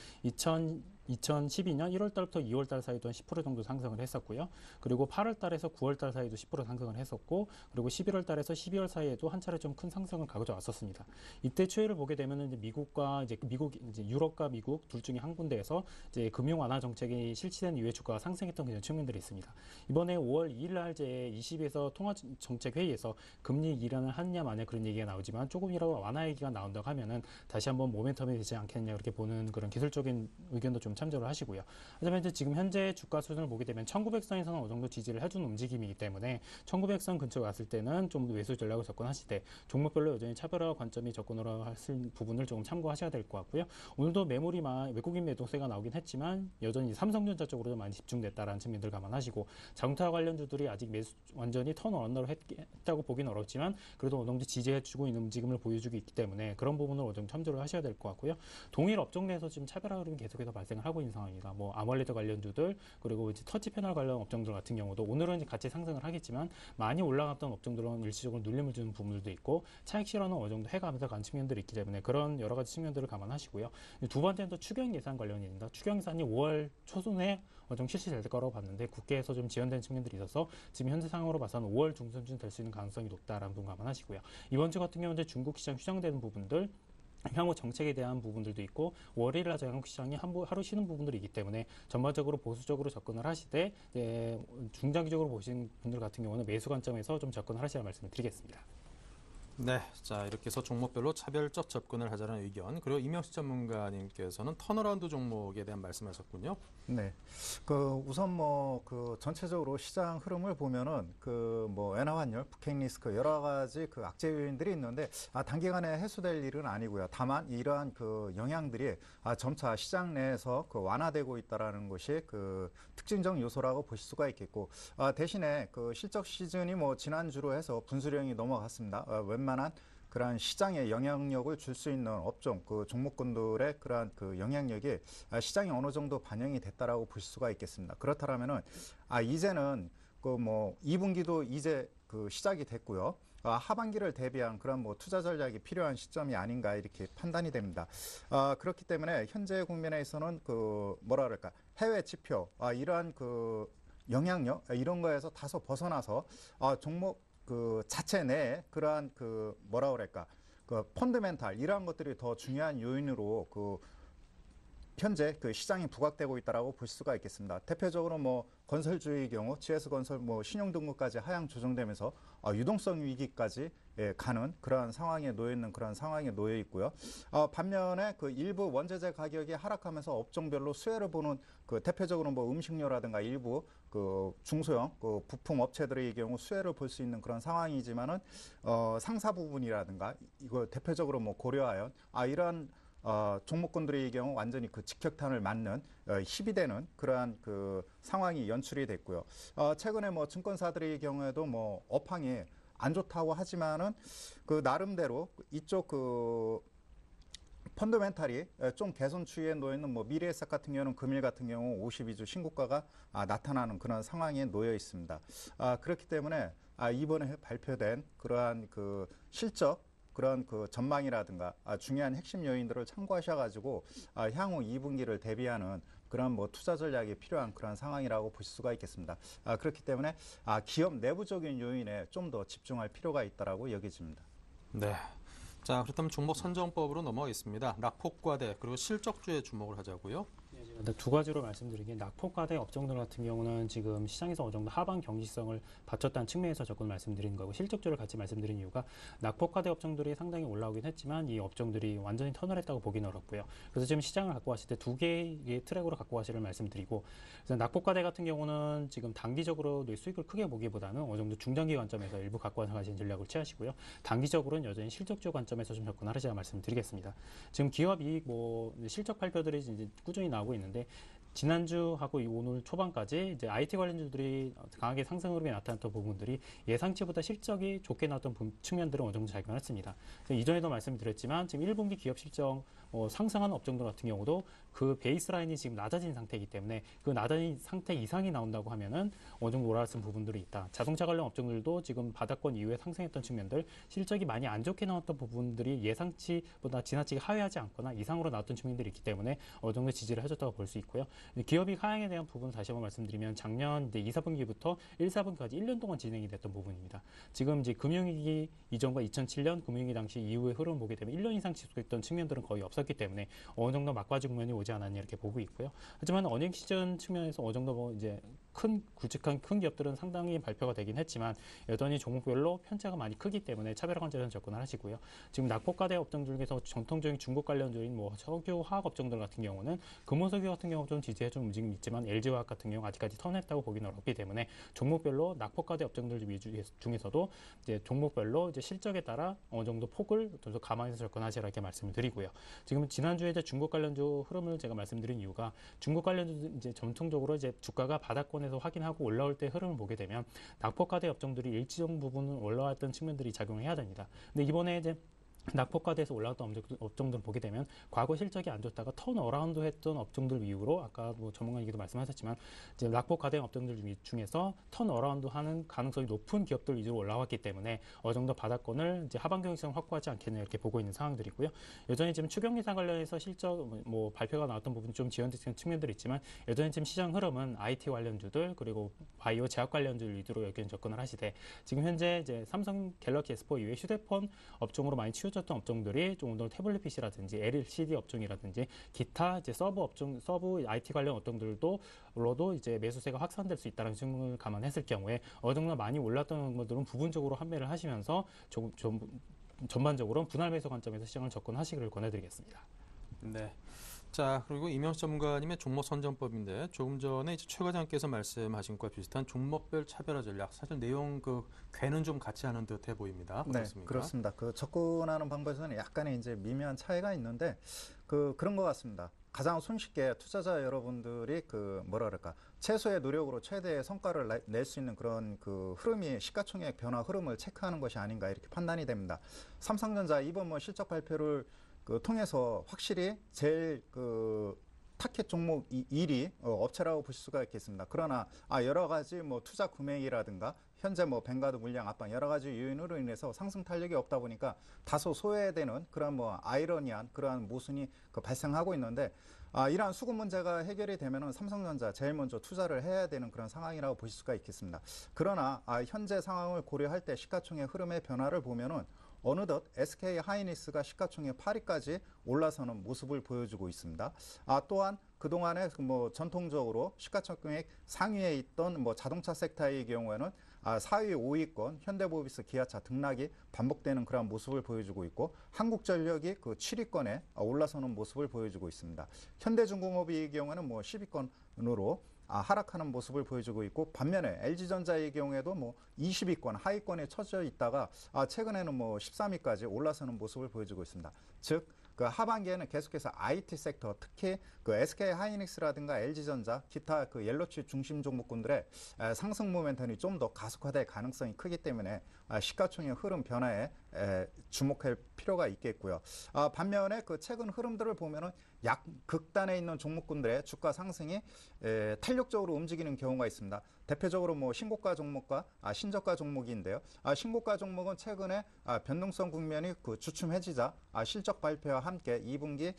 2012년 1월 달부터 2월 달 사이도 한 10% 정도 상승을 했었고요. 그리고 8월 달에서 9월 달 사이도 10% 상승을 했었고, 그리고 11월 달에서 12월 사이에도 한 차례 좀 큰 상승을 가져왔었습니다. 이때 추이를 보게 되면은 이제 유럽과 미국 둘 중에 한 군데에서 이제 금융 완화 정책이 실시된 이후에 주가가 상승했던 그런 측면들이 있습니다. 이번에 5월 2일 날 제20에서 통화 정책 회의에서 금리 인하를 하느냐 마냐 그런 얘기가 나오지만 조금이라도 완화 얘기가 나온다고 하면은 다시 한번 모멘텀이 되지 않겠냐 이렇게 보는 그런 기술적인 의견도 좀 참조를 하시고요. 하지만 이제 지금 현재 주가 수준을 보게 되면 1900선에서는 어느 정도 지지를 해준 움직임이기 때문에 1900선 근처에 왔을 때는 좀 매수 전략을 접근하시되 종목별로 여전히 차별화 관점이 접근을 하실 부분을 조금 참고하셔야 될 것 같고요. 오늘도 매물이만 외국인 매도세가 나오긴 했지만 여전히 삼성전자 쪽으로 좀 많이 집중됐다라는 측면들 감안하시고 자동차 관련주들이 아직 완전히 턴언러를 했다고 보기는 어렵지만 그래도 어느 정도 지지해주고 있는 움직임을 보여주고 있기 때문에 그런 부분을 어느 정도 참조를 하셔야 될 것 같고요. 동일 업종 내에서 지금 차별화 흐름이 계속해서 발생을 하고 있는 상황입니다. 뭐 아몰레드 관련주들 그리고 이제 터치 패널 관련 업종들 같은 경우도 오늘은 같이 상승을 하겠지만 많이 올라갔던 업종들은 일시적으로 눌림을 주는 부분들도 있고 차익 실현은 어느 정도 해가면서 간 측면들이 있기 때문에 그런 여러 가지 측면들을 감안하시고요. 두 번째는 또 추경 예산 관련입니다. 추경 예산이 5월 초순에 어느 정도 실시될 거라고 봤는데 국회에서 좀 지연된 측면들이 있어서 지금 현재 상황으로 봐서는 5월 중순쯤 될 수 있는 가능성이 높다라는 부분 감안하시고요. 이번 주 같은 경우는 중국 시장 휴장되는 부분들 향후 정책에 대한 부분들도 있고 월요일 날 한국 시장이 하루 쉬는 부분들이 있기 때문에 전반적으로 보수적으로 접근을 하시되 중장기적으로 보시는 분들 같은 경우는 매수 관점에서 좀 접근을 하시라는 말씀을 드리겠습니다. 네, 자 이렇게 해서 종목별로 차별적 접근을 하자는 의견. 그리고 이명식 전문가님께서는 턴어라운드 종목에 대한 말씀하셨군요. 네, 우선 전체적으로 시장 흐름을 보면은 엔화 환율, 북핵 리스크 여러 가지 악재 요인들이 있는데 단기간에 해소될 일은 아니고요. 다만 이러한 영향들이 점차 시장 내에서 완화되고 있다라는 것이 특징적 요소라고 보실 수가 있겠고 대신에 실적 시즌이 지난주로 해서 분수령이 넘어갔습니다. 웬만한 그러한 시장에 영향력을 줄 수 있는 업종, 종목군들의 그러한 영향력이 시장에 어느 정도 반영이 됐다라고 보실 수가 있겠습니다. 그렇다면은 이제는 2분기도 이제 시작이 됐고요. 하반기를 대비한 그런 투자 전략이 필요한 시점이 아닌가 이렇게 판단이 됩니다. 그렇기 때문에 현재 국면에서는 해외 지표 이러한 영향력 이런 거에서 다소 벗어나서 종목 자체 내에 그러한 펀드멘탈 이러한 것들이 더 중요한 요인으로 현재 시장이 부각되고 있다라고 볼 수가 있겠습니다. 대표적으로 건설주의 경우 GS건설 신용등급까지 하향 조정되면서 유동성 위기까지 가는 그러한 상황에 놓여 있는 그런 상황에 놓여 있고요. 반면에 일부 원재재 가격이 하락하면서 업종별로 수혜를 보는 대표적으로 음식료라든가 일부 중소형 부품 업체들의 경우 수혜를 볼 수 있는 그런 상황이지만은 상사 부분이라든가 이거 대표적으로 고려하여 이러한 종목군들의 경우 완전히 직격탄을 맞는 희비되는 그러한 상황이 연출이 됐고요. 최근에 증권사들의 경우에도 업황이 안 좋다고 하지만은 나름대로 이쪽 펀더멘탈이 좀 개선 추이에 놓여 있는 미래에셋 같은 경우는 금일 같은 경우 52주 신고가가 나타나는 그런 상황에 놓여 있습니다. 그렇기 때문에 이번에 발표된 그러한 실적 그런 전망이라든가 중요한 핵심 요인들을 참고하셔가지고 향후 2분기를 대비하는 그런 투자 전략이 필요한 그런 상황이라고 보실 수가 있겠습니다. 그렇기 때문에 기업 내부적인 요인에 좀 더 집중할 필요가 있다라고 여겨집니다. 네. 자, 그렇다면 종목 선정법으로 넘어가겠습니다. 낙폭과대 그리고 실적주에 주목을 하자고요. 두 가지로 말씀드리긴 낙폭과대 업종들 같은 경우는 지금 시장에서 어느 정도 하방 경직성을 받쳤다는 측면에서 접근 말씀드리는 거고 실적주를 같이 말씀드린 이유가 낙폭과대 업종들이 상당히 올라오긴 했지만 이 업종들이 완전히 턴을 했다고 보기는 어렵고요. 그래서 지금 시장을 갖고 가실 때 두 개의 트랙으로 갖고 가시를 말씀드리고 그래서 낙폭과대 같은 경우는 지금 단기적으로 수익을 크게 보기보다는 어느 정도 중장기 관점에서 일부 갖고 가시는 전략을 취하시고요. 단기적으로는 여전히 실적주 관점에서 좀 접근하시라 말씀드리겠습니다. 지금 기업 이익 실적 발표들이 이제 꾸준히 나오고 있는데 지난주하고 오늘 초반까지 이제 IT 관련주들이 강하게 상승 흐름이 나타났던 부분들이 예상치보다 실적이 좋게 나왔던 측면들은 어느 정도 작용했습니다. 이전에도 말씀드렸지만 지금 1분기 기업 실적 상승하는 업종들 같은 경우도 그 베이스 라인이 지금 낮아진 상태이기 때문에 그 낮아진 상태 이상이 나온다고 하면은 어느 정도 올라왔던 부분들이 있다. 자동차 관련 업종들도 지금 바닥권 이후에 상승했던 측면들, 실적이 많이 안 좋게 나왔던 부분들이 예상치보다 지나치게 하회하지 않거나 이상으로 나왔던 측면들이 있기 때문에 어느 정도 지지를 해줬다고 볼 수 있고요. 기업이익 하향에 대한 부분 다시 한번 말씀드리면 작년 이제 2, 4분기부터 1, 4분기까지 1년 동안 진행이 됐던 부분입니다. 지금 이제 금융위기 이전과 2007년 금융위기 당시 이후의 흐름을 보게 되면 1년 이상 지속했던 측면들은 거의 없었기 때문에 어느 정도 막바지 국면이 오지 않았냐 이렇게 보고 있고요. 하지만 어닝 시즌 측면에서 어느 정도 뭐 이제 굵직한 큰 기업들은 상당히 발표가 되긴 했지만 여전히 종목별로 편차가 많이 크기 때문에 차별화 관점에서 접근을 하시고요. 지금 낙폭과대 업종 중에서 전통적인 중국 관련주인 뭐 석유 화학 업종들 같은 경우는 금호석유 같은 경우 좀 지지해준 움직임이 있지만 LG화학 같은 경우 아직까지 턴했다고 보기는 어렵기 때문에 종목별로 낙폭과대 업종들 중에서도 이제 종목별로 이제 실적에 따라 어느 정도 폭을 좀 감안해서 접근하시라 이렇게 말씀을 드리고요. 지금 지난주에 이제 중국 관련주 흐름을 제가 말씀드린 이유가 중국 관련주 이제 전통적으로 이제 주가가 바닥권에서 확인하고 올라올 때 흐름을 보게 되면 낙폭과대 업종들이 일정 부분은 올라왔던 측면들이 작용해야 됩니다. 근데 이번에 이제 낙폭과대에서 올라왔던 업종들을 보게 되면 과거 실적이 안 좋다가 턴 어라운드 했던 업종들 이후로 아까 뭐 전문가님께도 말씀하셨지만 이제 낙폭과대 업종들 중에서 턴 어라운드 하는 가능성이 높은 기업들 위주로 올라왔기 때문에 어느 정도 바닥권을 이제 하반 경직성을 확보하지 않겠냐 이렇게 보고 있는 상황들이고요. 여전히 지금 추경 예산 관련해서 실적 뭐 발표가 나왔던 부분 좀 지연된 측면들이 있지만 여전히 지금 시장 흐름은 IT 관련주들 그리고 바이오 제약 관련주들 위주로 여기는 접근을 하시되 지금 현재 이제 삼성 갤럭시 S4 이후에 휴대폰 업종으로 많이 치우쳤던 업종들이 조금 더 태블릿 PC라든지 LCD 업종이라든지 기타 이제 서브 업종, 서브 IT 관련 업종들로도 이제 매수세가 확산될 수 있다는 측면을 감안했을 경우에 어느 정도 많이 올랐던 것들은 부분적으로 환매를 하시면서 조금 전반적으로 분할 매수 관점에서 시장을 접근하시기를 권해드리겠습니다. 네. 자, 그리고 이명수 전문가님의 종목 선정법인데 조금 전에 이제 최 과장께서 말씀하신 것과 비슷한 종목별 차별화 전략, 사실 내용 괴는 좀 같지 않은 듯해 보입니다. 어떻습니까? 네, 그렇습니다. 그 접근하는 방법에서는 약간의 이제 미묘한 차이가 있는데 그런 것 같습니다. 가장 손쉽게 투자자 여러분들이 최소의 노력으로 최대의 성과를 낼 수 있는 그런 그 흐름이 시가총액 변화 흐름을 체크하는 것이 아닌가 이렇게 판단이 됩니다. 삼성전자 이번 뭐 실적 발표를 통해서 확실히 제일 타켓 종목 1위 업체라고 보실 수가 있겠습니다. 그러나 여러 가지 뭐 투자 금액이라든가 현재 뭐 뱅가드 물량 압박 여러 가지 요인으로 인해서 상승 탄력이 없다 보니까 다소 소외되는 그런 뭐 아이러니한 그러한 모순이 발생하고 있는데 이러한 수급 문제가 해결이 되면은 삼성전자 제일 먼저 투자를 해야 되는 그런 상황이라고 보실 수가 있겠습니다. 그러나 현재 상황을 고려할 때 시가총액 흐름의 변화를 보면은 어느덧 SK 하이닉스가 시가총액 8위까지 올라서는 모습을 보여주고 있습니다. 또한 그동안에 뭐 전통적으로 시가총액 상위에 있던 뭐 자동차 섹터의 경우에는 4위, 5위권 현대모비스, 기아차 등락이 반복되는 그런 모습을 보여주고 있고 한국전력이 그 7위권에 올라서는 모습을 보여주고 있습니다. 현대중공업의 경우에는 뭐 10위권으로 하락하는 모습을 보여주고 있고 반면에 LG전자의 경우에도 뭐 20위권, 하위권에 처져 있다가 최근에는 뭐 13위까지 올라서는 모습을 보여주고 있습니다. 즉 그 하반기에는 계속해서 IT 섹터, 특히 그 SK 하이닉스라든가 LG전자, 기타 그 옐로칩 중심 종목군들의 상승 모멘텀이 좀 더 가속화될 가능성이 크기 때문에 시가총액 흐름 변화에 주목할 필요가 있겠고요. 반면에 그 최근 흐름들을 보면은 극단에 있는 종목군들의 주가 상승이 탄력적으로 움직이는 경우가 있습니다. 대표적으로 뭐 신고가 종목과 신저가 종목인데요. 신고가 종목은 최근에 변동성 국면이 그 주춤 해지자 실적 발표와 함께 2분기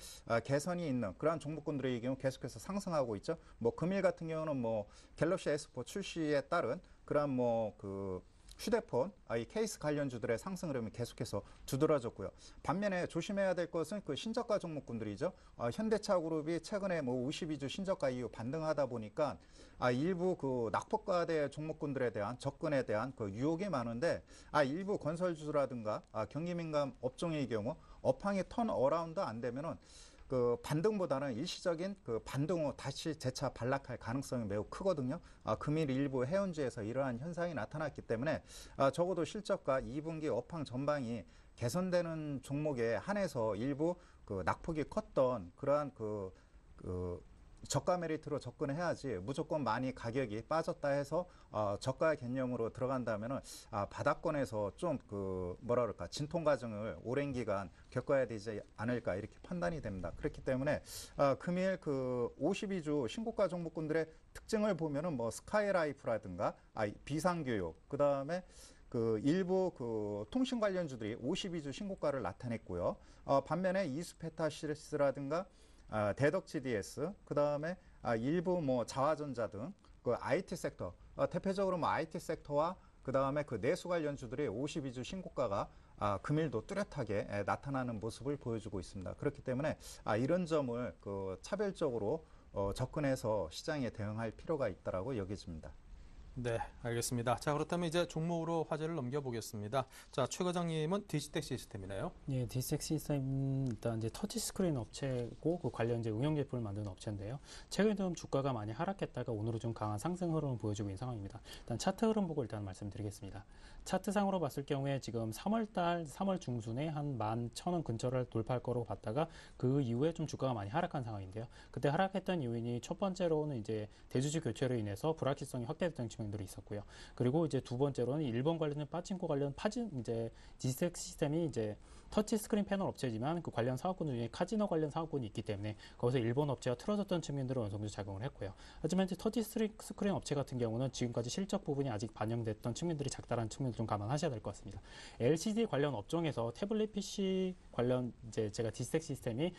개선이 있는 그러한 종목군들의 경우 계속해서 상승하고 있죠. 뭐 금일 같은 경우는 뭐 갤럭시 S4 출시에 따른 그러한 뭐 휴대폰, 이 케이스 관련주들의 상승 흐름이 계속해서 두드러졌고요. 반면에 조심해야 될 것은 그 신저가 종목군들이죠. 현대차 그룹이 최근에 뭐 52주 신저가 이후 반등하다 보니까 일부 그 낙폭과대 종목군들에 대한 접근에 대한 그 유혹이 많은데 일부 건설주라든가 경기민감 업종의 경우 업황이 턴 어라운드 안 되면은 그 반등보다는 일시적인 그 반등 후 다시 재차 반락할 가능성이 매우 크거든요. 금일 일부 해운주에서 이러한 현상이 나타났기 때문에 적어도 실적과 2분기 업황 전방이 개선되는 종목에 한해서 일부 그 낙폭이 컸던 그러한 저가 메리트로 접근해야지 무조건 많이 가격이 빠졌다 해서 저가 개념으로 들어간다면은 바닥권에서 좀 그 뭐라 그럴까 진통 과정을 오랜 기간 겪어야 되지 않을까 이렇게 판단이 됩니다. 그렇기 때문에 금일 그 52주 신고가 종목군들의 특징을 보면은 뭐 스카이라이프라든가 비상교육 그다음에 그 일부 그 통신 관련주들이 52주 신고가를 나타냈고요. 반면에 이수페타시스라든가 대덕GDS, 그 다음에 일부 뭐 자화전자 등 그 IT 섹터, 대표적으로 뭐 IT 섹터와 그 다음에 그 내수 관련주들이 52주 신고가가 금일도 뚜렷하게 나타나는 모습을 보여주고 있습니다. 그렇기 때문에 이런 점을 그 차별적으로 접근해서 시장에 대응할 필요가 있다라고 여겨집니다. 네, 알겠습니다. 자, 그렇다면 이제 종목으로 화제를 넘겨보겠습니다. 자, 최 과장님은 디지텍 시스템이네요. 예, 디지텍 시스템 일단 이제 터치스크린 업체고 그 관련 이제 응용 제품을 만드는 업체인데요. 최근 좀 주가가 많이 하락했다가 오늘은 좀 강한 상승 흐름을 보여주고 있는 상황입니다. 일단 차트 흐름 보고 일단 말씀드리겠습니다. 차트상으로 봤을 경우에 지금 3월 중순에 한 11,000원 근처를 돌파할 거로 봤다가 그 이후에 좀 주가가 많이 하락한 상황인데요. 그때 하락했던 요인이 첫 번째로는 이제 대주주 교체로 인해서 불확실성이 확대됐던 측면들이 있었고요. 그리고 이제 두 번째로는 일본 관련 파친코 관련 이제 디지텍 시스템이 이제 터치 스크린 패널 업체지만 그 관련 사업군 중에 카지노 관련 사업군이 있기 때문에 거기서 일본 업체가 틀어졌던 측면들을 어느 정도 작용을 했고요. 하지만 이제 터치 스크린 업체 같은 경우는 지금까지 실적 부분이 아직 반영됐던 측면들이 작다라는 측면을 좀 감안하셔야 될 것 같습니다. LCD 관련 업종에서 태블릿 PC 관련 이제 제가 디지텍 시스템이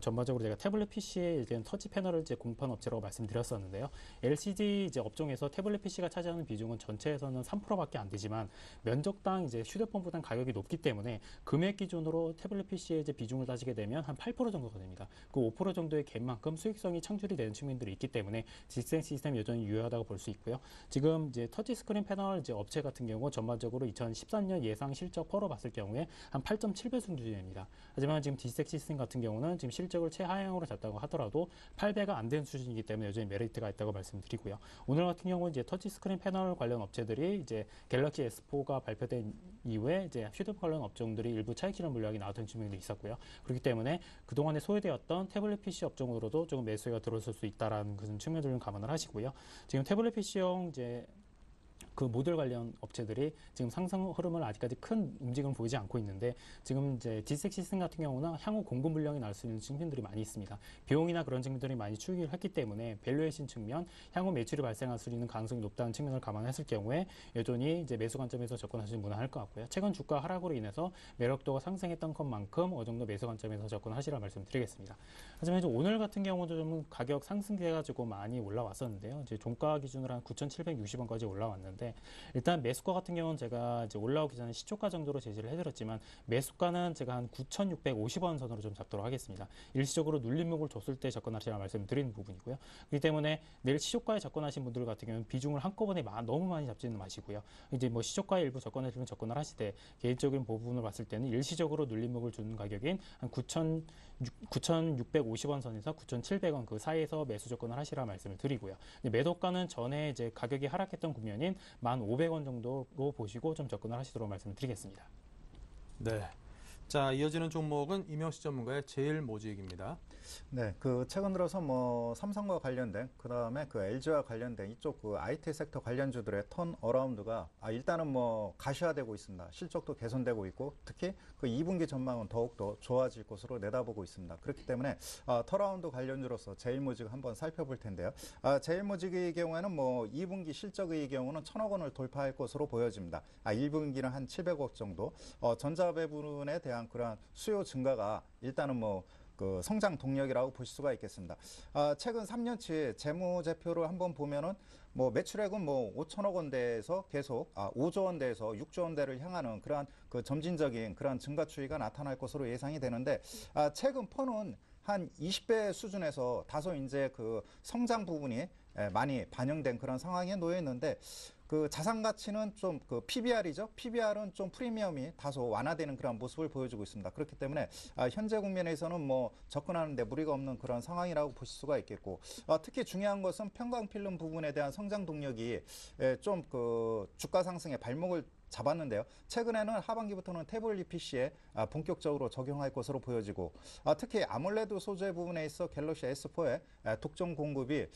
전반적으로 제가 태블릿 PC에 이제 터치 패널을 이제 공급하는 업체라고 말씀드렸었는데요. LCD 이제 업종에서 태블릿 PC가 차지하는 비중은 전체에서는 3%밖에 안 되지만 면적당 이제 휴대폰보다 가격이 높기 때문에 금액 기준으로 태블릿 PC의 이제 비중을 따지게 되면 한 8% 정도가 됩니다. 그 5% 정도의 갭만큼 수익성이 창출이 되는 측면들이 있기 때문에 디지텍 시스템이 여전히 유효하다고 볼 수 있고요. 지금 이제 터치 스크린 패널 이제 업체 같은 경우 전반적으로 2013년 예상 실적 퍼로 봤을 경우에 한 8.7배 수준입니다. 하지만 지금 디지텍 시스템 같은 경우는 지금 실적을 최하향으로 잡다고 하더라도 8배가 안 되는 수준이기 때문에 여전히 메리트가 있다고 말씀드리고요. 오늘 같은 경우 이제 터치 스크린 패널 관련 업체들이 이제 갤럭시 S4가 발표된 이후에 이제 휴대폰 관련 업종들이 일부 차익실현 물량이 나왔던 측면도 있었고요. 그렇기 때문에 그동안에 소외되었던 태블릿 PC 업종으로도 조금 매수가 들어설 수 있다라는 그런 측면들을 감안을 하시고요. 지금 태블릿 PC용 이제 그 모듈 관련 업체들이 지금 상승 흐름을 아직까지 큰 움직임을 보이지 않고 있는데 지금 이제 디지텍 시스템 같은 경우는 향후 공급 물량이 나올 수 있는 측면들이 많이 있습니다. 비용이나 그런 측면들이 많이 추이를 했기 때문에 밸류에이션 측면, 향후 매출이 발생할 수 있는 가능성이 높다는 측면을 감안했을 경우에 여전히 이제 매수 관점에서 접근하시는 무난할 것 같고요. 최근 주가 하락으로 인해서 매력도가 상승했던 것만큼 어느 정도 매수 관점에서 접근하시라 말씀드리겠습니다. 하지만 이제 오늘 같은 경우도 좀 가격 상승돼가지고 많이 올라왔었는데요. 이제 종가 기준으로 한 9,760원까지 올라왔는데 일단 매수가 같은 경우는 제가 이제 올라오기 전에 시초가 정도로 제시를 해드렸지만 매수가는 제가 한 9,650원 선으로 좀 잡도록 하겠습니다. 일시적으로 눌림목을 줬을 때 접근하시라 말씀드리는 부분이고요. 그렇기 때문에 내일 시초가에 접근하신 분들 같은 경우는 비중을 한꺼번에 너무 많이 잡지는 마시고요. 이제 뭐 시초가에 일부 접근하시면 접근을 하시되 개인적인 부분을 봤을 때는 일시적으로 눌림목을 주는 가격인 한 9,650원 선에서 9,700원 그 사이에서 매수 접근을 하시라 말씀을 드리고요. 매도가는 전에 이제 가격이 하락했던 국면인 1,500원 정도로 보시고 좀 접근을 하시도록 말씀을 드리겠습니다. 네. 자, 이어지는 종목은 임영시 전문가의 제일모직입니다. 네, 그 최근 들어서 뭐 삼성과 관련된 그다음에 그 LG와 관련된 이쪽 그 IT 섹터 관련주들의 턴 어라운드가 일단은 뭐 가시화되고 있습니다. 실적도 개선되고 있고 특히 그 2분기 전망은 더욱더 좋아질 것으로 내다보고 있습니다. 그렇기 때문에 턴어라운드 관련주로서 제일모직 한번 살펴볼 텐데요. 제일모직의 경우에는 뭐 2분기 실적의 경우는 1,000억 원을 돌파할 것으로 보여집니다. 1분기는 한 700억 정도. 전자 배분에 대한 그러한 수요 증가가 일단은 뭐 그 성장 동력이라고 볼 수가 있겠습니다. 최근 3년치 재무제표를 한번 보면은 뭐 매출액은 뭐 5천억 원대에서 계속 5조 원대에서 6조 원대를 향하는 그러한 그 점진적인 그러한 증가 추이가 나타날 것으로 예상이 되는데 최근 퍼는 한 20배 수준에서 다소 이제 그 성장 부분이 많이 반영된 그런 상황에 놓여 있는데 그 자산 가치는 좀 그 PBR이죠. PBR은 좀 프리미엄이 다소 완화되는 그런 모습을 보여주고 있습니다. 그렇기 때문에 현재 국면에서는 뭐 접근하는데 무리가 없는 그런 상황이라고 보실 수가 있겠고 특히 중요한 것은 편광필름 부분에 대한 성장 동력이 좀 그 주가 상승의 발목을 잡았는데요. 최근에는 하반기부터는 태블릿 PC에 본격적으로 적용할 것으로 보여지고 특히 아몰레드 소재 부분에 있어 갤럭시 S4의 독점 공급이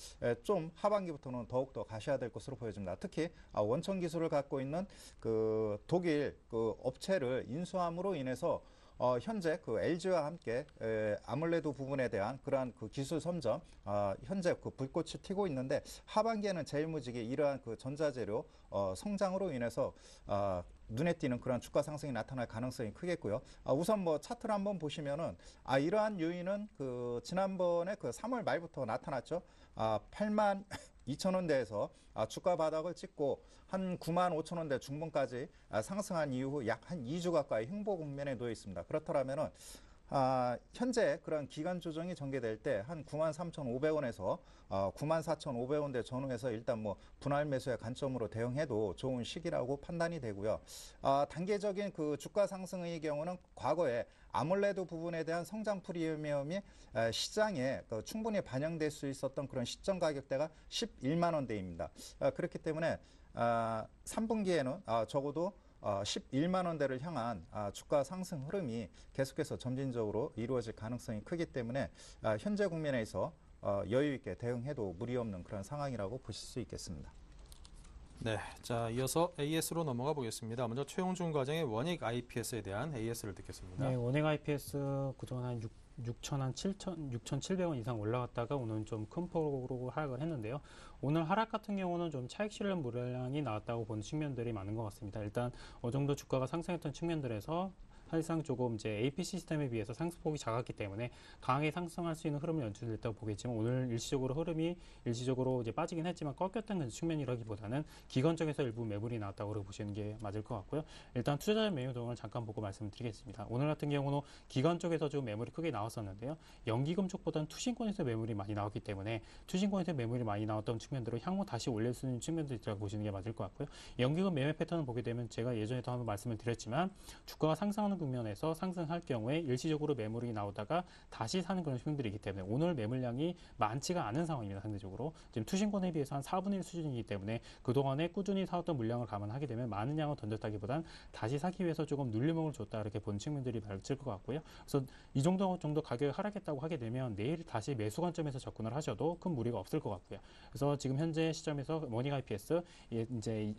좀 하반기부터는 더욱더 가셔야 될 것으로 보여집니다. 특히 원천 기술을 갖고 있는 그 독일 그 업체를 인수함으로 인해서 현재 그 LG와 함께 아몰레드 부분에 대한 그러한 그 기술 선점 현재 그 불꽃이 튀고 있는데 하반기에는 제일모직이 이러한 그 전자재료 성장으로 인해서 눈에 띄는 그런 주가 상승이 나타날 가능성이 크겠고요. 우선 뭐 차트를 한번 보시면은 이러한 요인은 그 지난번에 그 3월 말부터 나타났죠. 8만 2천 원대에서 주가 바닥을 찍고 한 9만 5천 원대 중반까지 상승한 이후 약 한 2주 가까이 횡보 국면에 놓여 있습니다. 그렇다면은 현재 그런 기간 조정이 전개될 때 한 93,500원에서 94,500원대 전후에서 일단 뭐 분할 매수의 관점으로 대응해도 좋은 시기라고 판단이 되고요. 단계적인 그 주가 상승의 경우는 과거에 아몰레드 부분에 대한 성장 프리미엄이 시장에 충분히 반영될 수 있었던 그런 시점 가격대가 11만 원대입니다. 그렇기 때문에 3분기에는 적어도 11만 원대를 향한 주가 상승 흐름이 계속해서 점진적으로 이루어질 가능성이 크기 때문에 현재 국면에서 여유 있게 대응해도 무리 없는 그런 상황이라고 보실 수 있겠습니다. 네, 자 이어서 AS로 넘어가 보겠습니다. 먼저 최용준 과장의 원익 IPS에 대한 AS를 듣겠습니다. 네, 원액 IPS 그동안 한 6,700원 이상 올라갔다가 오늘 좀 큰 폭으로 하락을 했는데요. 오늘 하락 같은 경우는 좀 차익 실현 물량이 나왔다고 보는 측면들이 많은 것 같습니다. 일단 어느 정도 주가가 상승했던 측면들에서 사실상 조금 이제 AP 시스템에 비해서 상승폭이 작았기 때문에 강하게 상승할 수 있는 흐름을 연출했다고 보겠지만 오늘 일시적으로 흐름이 일시적으로 이제 빠지긴 했지만 꺾였던 그런 측면이라기보다는 기관적에서 일부 매물이 나왔다고 보시는 게 맞을 것 같고요. 일단 투자자 매매 동을 잠깐 보고 말씀드리겠습니다. 오늘 같은 경우는 기관 쪽에서 좀 매물이 크게 나왔었는데요. 연기금 쪽보다는 투신권에서 매물이 많이 나왔기 때문에 투신권에서 매물이 많이 나왔던 측면들을 향후 다시 올릴 수 있는 측면들이 있다고 보시는 게 맞을 것 같고요. 연기금 매매 패턴을 보게 되면 제가 예전에도 한번 말씀을 드렸지만 주가가 상승하는 국면에서 상승할 경우에 일시적으로 매물이 나오다가 다시 사는 그런 흐름들이기 때문에 오늘 매물량이 많지가 않은 상황입니다. 상대적으로 지금 투신권에 비해서 한 4분의 1 수준이기 때문에 그동안에 꾸준히 사왔던 물량을 감안하게 되면 많은 양을 던졌다기보단 다시 사기 위해서 조금 눌림목을 줬다 이렇게 보는 측면들이 맞을 것 같고요. 그래서 이 정도 가격이 하락했다고 하게 되면 내일 다시 매수 관점에서 접근을 하셔도 큰 무리가 없을 것 같고요. 그래서 지금 현재 시점에서 원익 IPS 이제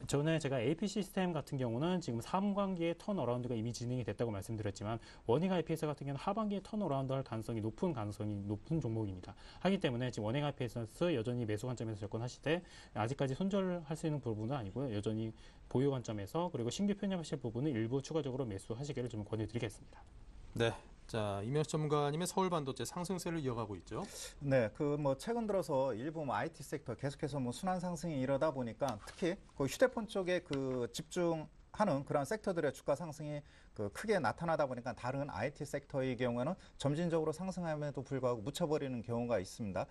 전에 제가 AP 시스템 같은 경우는 지금 3분기에 턴어라운드가 이미 진행이 됐다고 말씀드렸지만 원익 IPS 같은 경우는 하반기에 턴어라운드 할 가능성이 높은 종목입니다. 하기 때문에 지금 원익 IPS 여전히 매수 관점에서 접근하실 때 아직까지 손절할 수 있는 부분은 아니고요. 여전히 보유 관점에서 그리고 신규 편입하실 부분은 일부 추가적으로 매수하시기를 좀 권해드리겠습니다. 네. 자, 이명수 전문가님의 서울 반도체 상승세를 이어가고 있죠. 네, 그 뭐 최근 들어서 일부 뭐 IT 섹터 계속해서 뭐 순환 상승이 이러다 보니까 특히 그 휴대폰 쪽에 그 집중하는 그런 섹터들의 주가 상승이 그 크게 나타나다 보니까 다른 IT 섹터의 경우에는 점진적으로 상승함에도 불구하고 묻혀버리는 경우가 있습니다.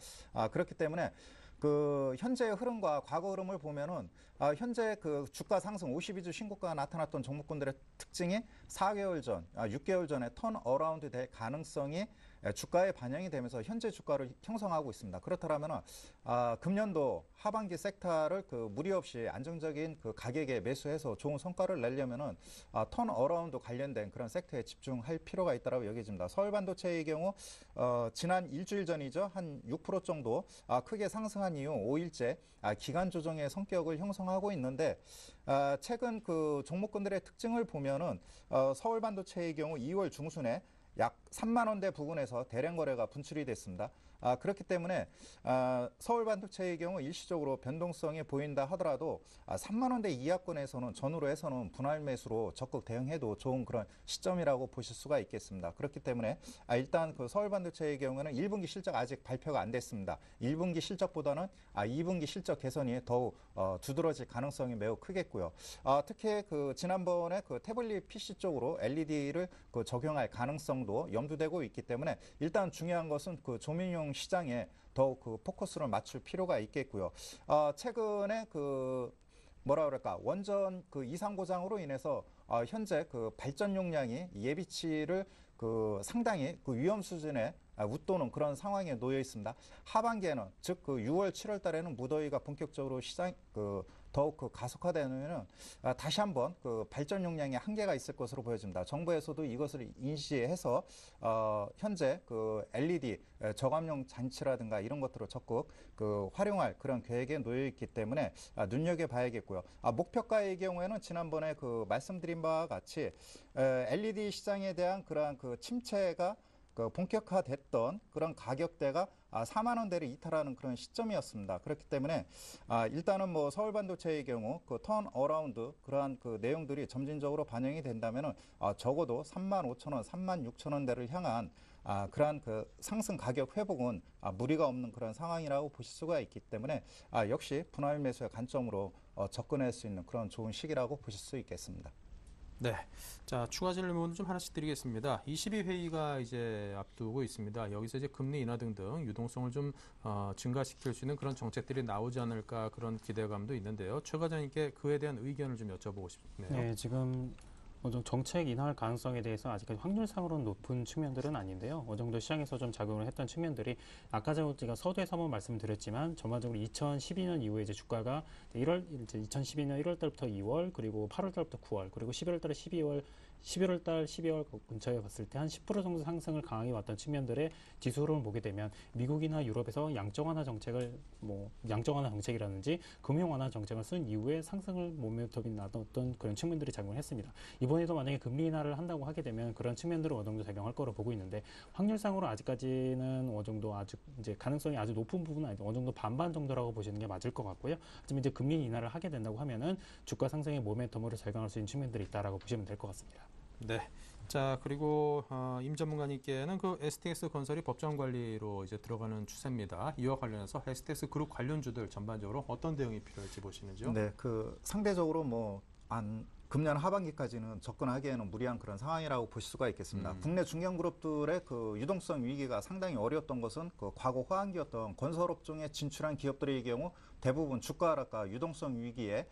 그렇기 때문에 그 현재의 흐름과 과거 흐름을 보면은 현재 그 주가 상승 52주 신고가가 나타났던 종목군들의 특징이 4개월 전, 6개월 전에 턴 어라운드 될 가능성이 주가에 반영이 되면서 현재 주가를 형성하고 있습니다. 그렇다면 금년도 하반기 섹터를 그 무리 없이 안정적인 그 가격에 매수해서 좋은 성과를 내려면은 턴 어라운드 관련된 그런 섹터에 집중할 필요가 있다고 여겨집니다. 서울 반도체의 경우 지난 일주일 전이죠. 한 6% 정도 크게 상승한 이후 5일째 기간 조정의 성격을 형성하고 있는데 최근 그 종목군들의 특징을 보면은 서울 반도체의 경우 2월 중순에 약 3만 원대 부근에서 대량 거래가 분출이 됐습니다. 그렇기 때문에 서울 반도체의 경우 일시적으로 변동성이 보인다 하더라도 3만 원대 이하권에서는 전후로 해서는 분할 매수로 적극 대응해도 좋은 그런 시점이라고 보실 수가 있겠습니다. 그렇기 때문에 일단 그 서울 반도체의 경우는 1분기 실적 아직 발표가 안 됐습니다. 1분기 실적보다는 2분기 실적 개선이 더욱 두드러질 가능성이 매우 크겠고요. 특히 그 지난번에 그 태블릿 PC 쪽으로 LED를 그 적용할 가능성도 염두되고 있기 때문에 일단 중요한 것은 그 조민용 시장에 더욱 그 포커스를 맞출 필요가 있겠고요. 최근에 그 뭐라 그럴까 원전 그 이상 고장으로 인해서 현재 그 발전 용량이 예비치를 그 상당히 그 위험 수준에 웃도는 그런 상황에 놓여 있습니다. 하반기에는 즉 그 6월, 7월 달에는 무더위가 본격적으로 더욱 그 가속화되면은 다시 한번 그 발전 용량의 한계가 있을 것으로 보여집니다. 정부에서도 이것을 인지해서 현재 그 LED 저감용 장치라든가 이런 것들을 적극 그 활용할 그런 계획에 놓여 있기 때문에 눈여겨봐야겠고요. 목표가의 경우에는 지난번에 그 말씀드린 바와 같이 LED 시장에 대한 그러한 그 침체가 그 본격화됐던 그런 가격대가 4만 원대를 이탈하는 그런 시점이었습니다. 그렇기 때문에 일단은 뭐 서울 반도체의 경우 그 턴 어라운드 그러한 그 내용들이 점진적으로 반영이 된다면은 적어도 3만 5천 원, 3만 6천 원대를 향한 그러한 그 상승 가격 회복은 무리가 없는 그런 상황이라고 보실 수가 있기 때문에 역시 분할 매수의 관점으로 접근할 수 있는 그런 좋은 시기라고 보실 수 있겠습니다. 네. 자, 추가 질문 좀 하나씩 드리겠습니다. 22회의가 이제 앞두고 있습니다. 여기서 이제 금리 인하 등등 유동성을 좀 증가시킬 수 있는 그런 정책들이 나오지 않을까 그런 기대감도 있는데요. 최 과장님께 그에 대한 의견을 좀 여쭤보고 싶네요. 네, 지금 정책 인하할 가능성에 대해서 아직까지 확률상으로는 높은 측면들은 아닌데요. 어느 정도 시장에서 좀 작용을 했던 측면들이 아까 제가 서두에서 한번 말씀드렸지만 전반적으로 2012년 이후에 이제 주가가 이제 2012년 1월 달부터 2월 그리고 8월 달부터 9월 그리고 11월 달에 11월 달 12월 근처에 봤을 때 한 10% 정도 상승을 강하게 왔던 측면들의 지수 흐름을 보게 되면 미국이나 유럽에서 양적 완화 정책이라든지 금융 완화 정책을 쓴 이후에 상승을 모멘텀이 나눴던 그런 측면들이 작용을 했습니다. 이번에도 만약에 금리 인하를 한다고 하게 되면 그런 측면들은 어느 정도 작용할 거로 보고 있는데 확률상으로 아직까지는 어느 정도 아주 이제 가능성이 아주 높은 부분은 아니고 어느 정도 반반 정도라고 보시는 게 맞을 것 같고요. 하지만 이제 금리 인하를 하게 된다고 하면은 주가 상승의 모멘텀으로 작용할 수 있는 측면들이 있다라고 보시면 될 것 같습니다. 네. 자, 그리고 임 전문가님께는 그 STX 건설이 법정 관리로 이제 들어가는 추세입니다. 이와 관련해서 STX 그룹 관련주들 전반적으로 어떤 대응이 필요할지 보시는지요? 네, 그 상대적으로 금년 하반기까지는 접근하기에는 무리한 그런 상황이라고 보실 수가 있겠습니다. 국내 중견그룹들의 그 유동성 위기가 상당히 어려웠던 것은 그 과거 호황기였던 건설업종에 진출한 기업들의 경우 대부분 주가 하락과 유동성 위기에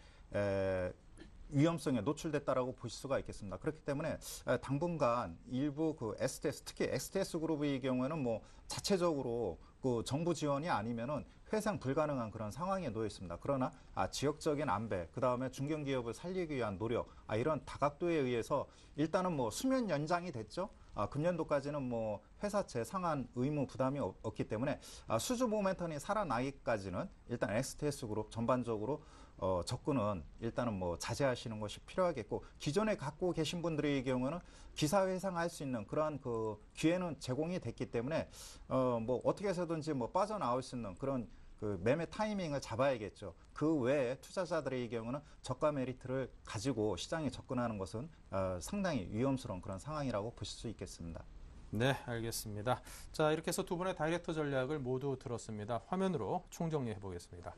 위험성에 노출됐다라고 보실 수가 있겠습니다. 그렇기 때문에 당분간 일부 그 STS, 특히 STS 그룹의 경우에는 뭐 자체적으로 그 정부 지원이 아니면은 회상 불가능한 그런 상황에 놓여 있습니다. 그러나 지역적인 안배, 그 다음에 중견기업을 살리기 위한 노력, 이런 다각도에 의해서 일단은 뭐 수면 연장이 됐죠. 금년도까지는 뭐 회사채 상환 의무 부담이 없기 때문에 수주 모멘텀이 살아나기까지는 일단 STS 그룹 전반적으로 접근은 일단은 뭐 자제하시는 것이 필요하겠고, 기존에 갖고 계신 분들의 경우는 기사 회상할 수 있는 그러한 그 기회는 제공이 됐기 때문에 뭐 어떻게 해서든지 뭐 빠져나올 수 있는 그런 그 매매 타이밍을 잡아야겠죠. 그 외에 투자자들의 경우는 저가 메리트를 가지고 시장에 접근하는 것은 상당히 위험스러운 그런 상황이라고 보실 수 있겠습니다. 네, 알겠습니다. 자, 이렇게 해서 두 분의 다이렉터 전략을 모두 들었습니다. 화면으로 총정리해 보겠습니다.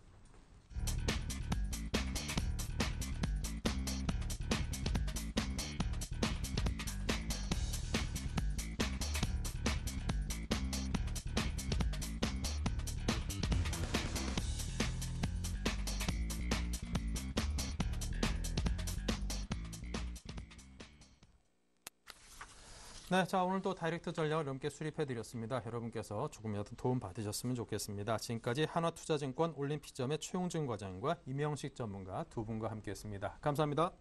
네, 자, 오늘 또 다이렉트 전략을 함께 수립해드렸습니다. 여러분께서 조금이라도 도움 받으셨으면 좋겠습니다. 지금까지 한화투자증권 올림픽점의 최용준 과장과 임영식 전문가 두 분과 함께했습니다. 감사합니다.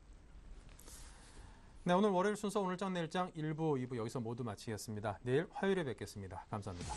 네, 오늘 월요일 순서 오늘장 내일장 1부, 2부 여기서 모두 마치겠습니다. 내일 화요일에 뵙겠습니다. 감사합니다.